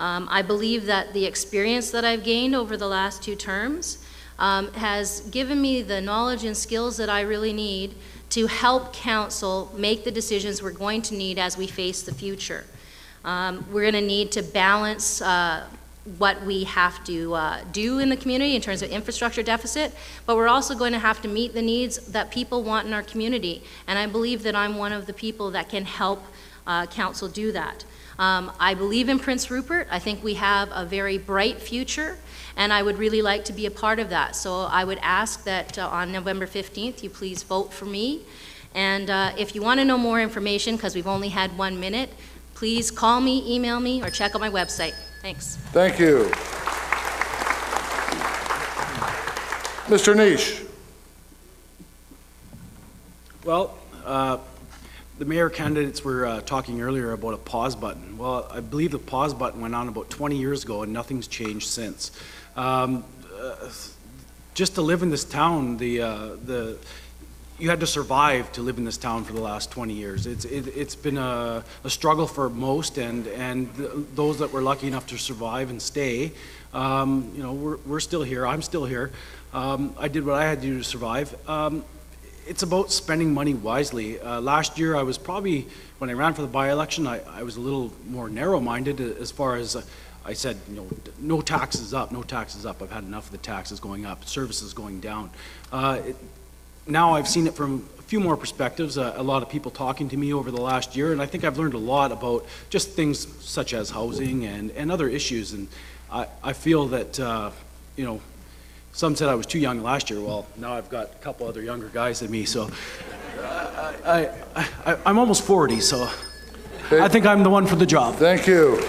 I believe that the experience that I've gained over the last 2 terms has given me the knowledge and skills that I really need to help council make the decisions we're going to need as we face the future. We're going to need to balance what we have to do in the community in terms of infrastructure deficit, but we're also going to have to meet the needs that people want in our community, and I believe that I'm one of the people that can help council do that. I believe in Prince Rupert. I think we have a very bright future, and I would really like to be a part of that. So I would ask that on November 15th, you please vote for me. And if you want to know more information, because we've only had 1 minute, please call me, email me, or check out my website. Thanks.
Thank you. Mr. Nish.
Well, the mayor candidates were talking earlier about a pause button. Well, I believe the pause button went on about 20 years ago and nothing's changed since. Just to live in this town, you had to survive to live in this town for the last 20 years. It's been a struggle for most, and those that were lucky enough to survive and stay, you know, we're still here. I'm still here. I did what I had to do to survive. It's about spending money wisely. Last year, I was probably, when I ran for the by-election, I was a little more narrow-minded as far as I said, you know, no taxes up, no taxes up. I've had enough of the taxes going up, services going down. Now I've seen it from a few more perspectives, a lot of people talking to me over the last year, and I think I've learned a lot about just things such as housing and other issues. And I feel that, you know, some said I was too young last year. Well, now I've got a couple other younger guys than me, so I'm almost 40, so I think I'm the one for the job.
Thank you.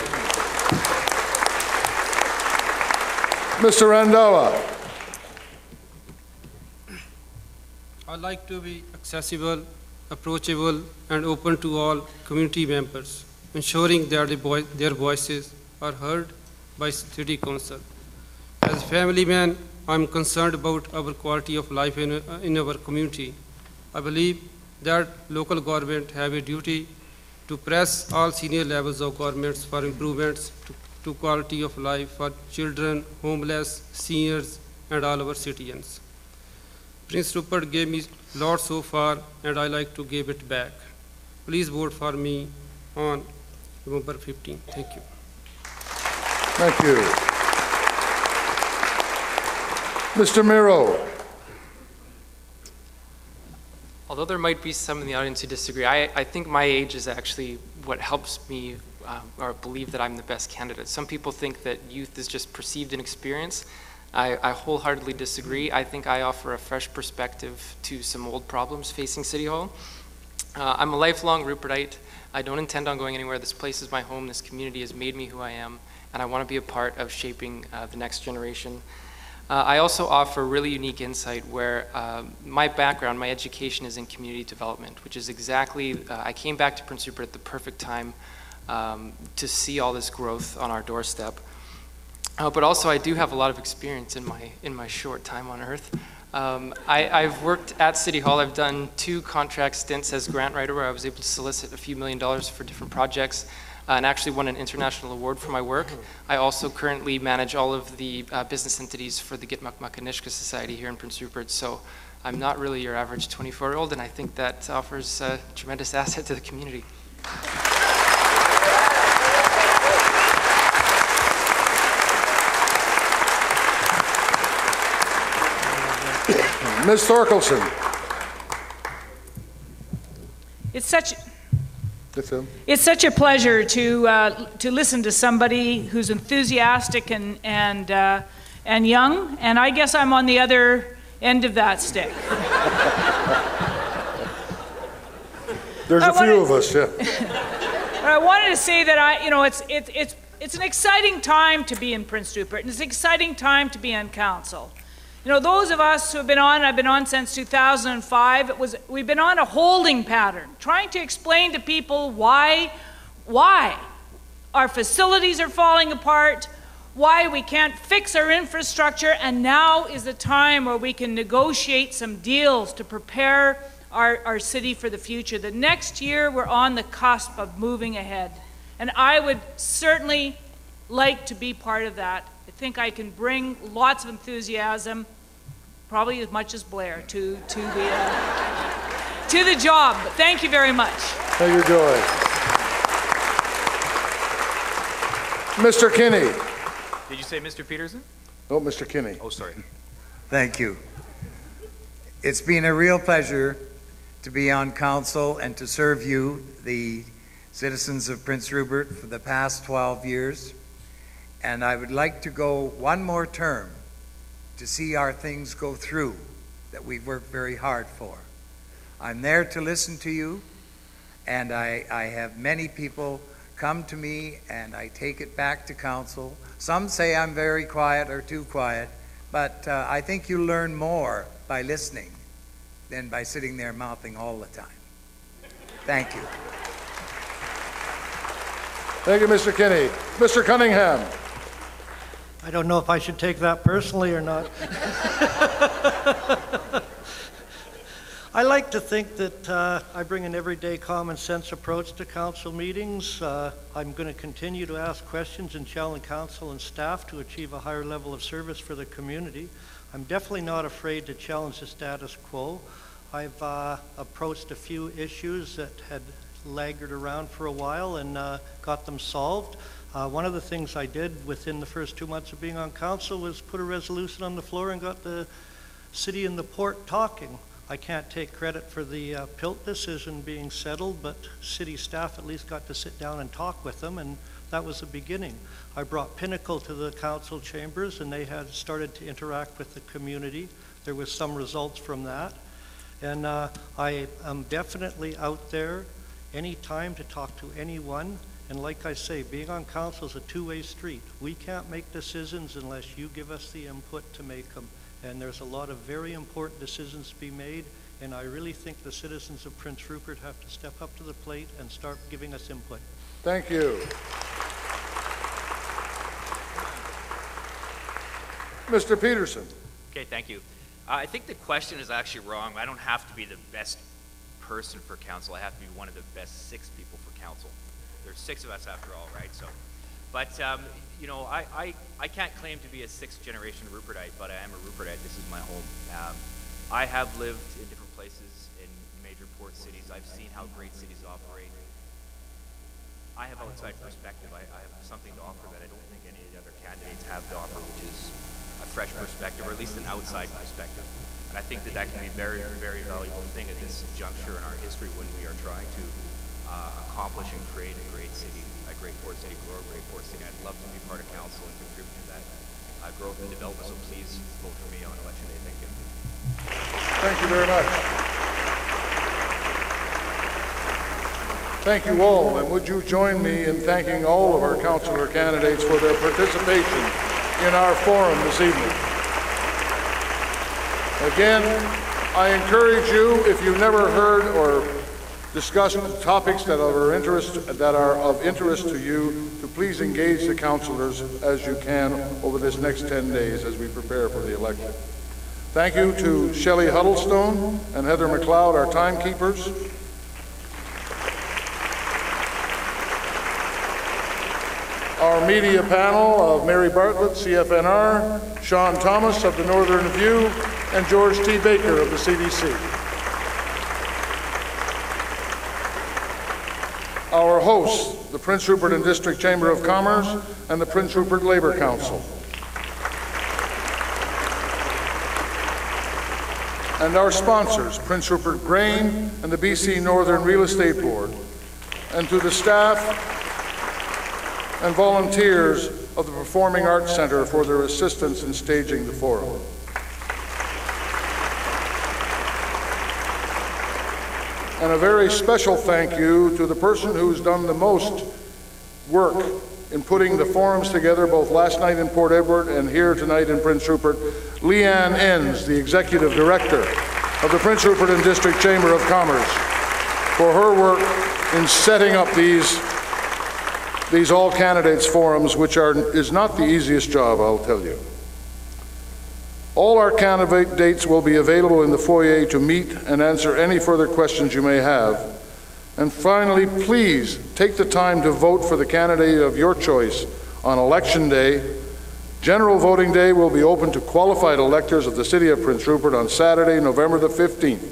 Mr. Randhawa.
I like to be accessible, approachable, and open to all community members, ensuring that their voices are heard by City Council. As a family man, I'm concerned about our quality of life in our community. I believe that local government have a duty to press all senior levels of governments for improvements to quality of life for children, homeless, seniors, and all our citizens. Prince Rupert gave me a lot so far, and I like to give it back. Please vote for me on November 15th. Thank you.
Thank you. Mr. Miro.
Although there might be some in the audience who disagree, I think my age is actually what helps me or believe that I'm the best candidate. Some people think that youth is just perceived inexperience. I wholeheartedly disagree. I think I offer a fresh perspective to some old problems facing City Hall. I'm a lifelong Rupertite. I don't intend on going anywhere. This place is my home. This community has made me who I am, and I want to be a part of shaping the next generation. I also offer really unique insight where my background, my education is in community development, which is exactly, I came back to Prince Rupert at the perfect time to see all this growth on our doorstep. But also I do have a lot of experience in my short time on earth. I've worked at City Hall. I've done 2 contract stints as grant writer where I was able to solicit a few $1 million for different projects and actually won an international award for my work. I also currently manage all of the business entities for the Gitmakmakanishka Society here in Prince Rupert. So I'm not really your average 24-year-old, and I think that offers a tremendous asset to the community.
Ms. Thorkelson.
It's such a pleasure to listen to somebody who's enthusiastic and young, and I guess I'm on the other end of that stick.
There's a few of us, yeah.
I wanted to say that it's an exciting time to be in Prince Rupert, and it's an exciting time to be on council. You know, those of us who have been on, I've been on since 2005, we've been on a holding pattern, trying to explain to people why our facilities are falling apart, why we can't fix our infrastructure, and now is the time where we can negotiate some deals to prepare our city for the future. The next year, we're on the cusp of moving ahead, and I would certainly like to be part of that. I think I can bring lots of enthusiasm, probably as much as Blair, to the job. Thank you very much.
Thank you, Joy. Mr. Kinney.
Did you say Mr. Peterson?
No, Mr. Kinney.
Oh, sorry.
Thank you. It's been a real pleasure to be on council and to serve you, the citizens of Prince Rupert, for the past 12 years. And I would like to go one more term to see our things go through that we've worked very hard for. I'm there to listen to you, and I have many people come to me and I take it back to council. Some say I'm very quiet or too quiet, but I think you learn more by listening than by sitting there mouthing all the time. Thank you.
Thank you, Mr. Kinney. Mr. Cunningham.
I don't know if I should take that personally or not. I like to think that I bring an everyday common sense approach to council meetings. I'm going to continue to ask questions and challenge council and staff to achieve a higher level of service for the community. I'm definitely not afraid to challenge the status quo. I've approached a few issues that had lagged around for a while and got them solved. One of the things I did within the first 2 months of being on council was put a resolution on the floor and got the city and the port talking. I can't take credit for the PILT decision being settled, but city staff at least got to sit down and talk with them, and that was the beginning. I brought Pinnacle to the council chambers, and they had started to interact with the community. There was some results from that. And I am definitely out there anytime to talk to anyone. And like I say, being on council is a two-way street. We can't make decisions unless you give us the input to make them. And there's a lot of very important decisions to be made, and I really think the citizens of Prince Rupert have to step up to the plate and start giving us input.
Thank you. Mr. Peterson.
Okay, thank you. I think the question is actually wrong. I don't have to be the best person for council. I have to be one of the best 6 people for council. There's 6 of us after all, right? So, but you know, I can't claim to be a 6th generation Rupertite, but I am a Rupertite. This is my home. I have lived in different places in major port cities. I've seen how great cities operate. I have outside perspective. I have something to offer that I don't think any of the other candidates have to offer, which is a fresh perspective, or at least an outside perspective. And I think that that can be a very, very valuable thing at this juncture in our history when we are trying to accomplish and create a great city, a great port city, grow a great port city. I'd love to be part of council and contribute to that growth and development, so please vote for me on election day. Thank you.
Thank you very much. Thank you all, and would you join me in thanking all of our councillor candidates for their participation in our forum this evening. Again, I encourage you, if you've never heard or discussed topics that are of interest to you, to please engage the councillors as you can over this next 10 days as we prepare for the election. Thank you to Shelley Huddlestone and Heather McLeod, our timekeepers. Our media panel of Mary Bartlett, CFNR, Sean Thomas of the Northern View, and George T. Baker of the CDC. Our hosts, the Prince Rupert and District Chamber of Commerce and the Prince Rupert Labor Council. And our sponsors, Prince Rupert Grain and the BC Northern Real Estate Board. And to the staff and volunteers of the Performing Arts Centre for their assistance in staging the forum. And a very special thank you to the person who's done the most work in putting the forums together, both last night in Port Edward and here tonight in Prince Rupert, Leanne Enns, the Executive Director of the Prince Rupert and District Chamber of Commerce, for her work in setting up these all candidates forums, which is not the easiest job, I'll tell you. All our candidates will be available in the foyer to meet and answer any further questions you may have. And finally, please take the time to vote for the candidate of your choice on Election Day. General voting day will be open to qualified electors of the City of Prince Rupert on Saturday, November the 15th,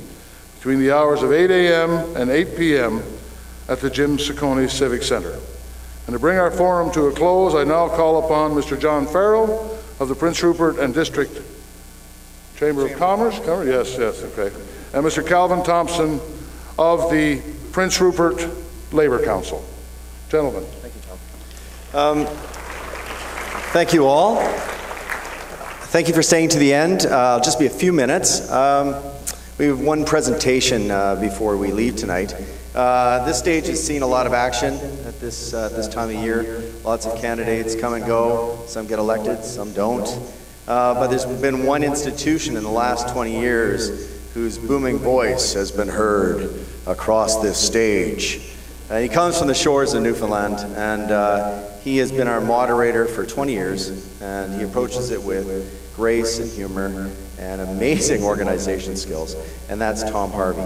between the hours of 8 a.m. and 8 p.m. at the Jim Ciccone Civic Center. And to bring our forum to a close, I now call upon Mr. John Farrell of the Prince Rupert and District Chamber of Commerce. Yes, okay. And Mr. Calvin Thompson of the Prince Rupert Labor Council. Gentlemen.
Thank you, Tom. Thank you all. Thank you for staying to the end. I'll just be a few minutes. We have one presentation before we leave tonight. This stage has seen a lot of action at this time of year. Lots of candidates come and go. Some get elected, some don't. But there's been one institution in the last 20 years whose booming voice has been heard across this stage. He comes from the shores of Newfoundland, and he has been our moderator for 20 years, and he approaches it with grace and humor and amazing organization skills, and that's Tom Harvey.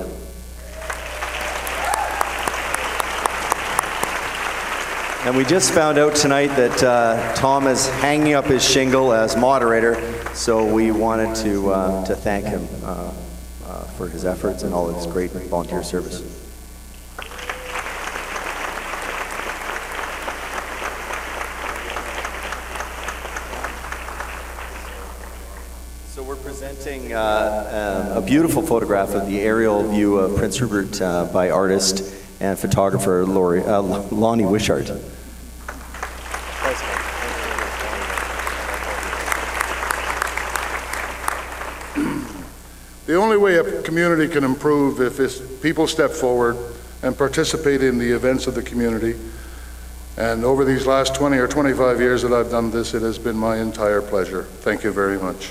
And we just found out tonight that Tom is hanging up his shingle as moderator, so we wanted to thank him for his efforts and all of his great volunteer service. So we're presenting a beautiful photograph of the aerial view of Prince Rupert by artist and photographer Lonnie Wishart.
The only way a community can improve if people step forward and participate in the events of the community. And over these last 20 or 25 years that I've done this, it has been my entire pleasure. Thank you very much.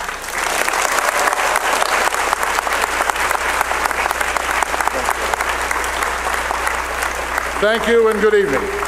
Thank you and good evening.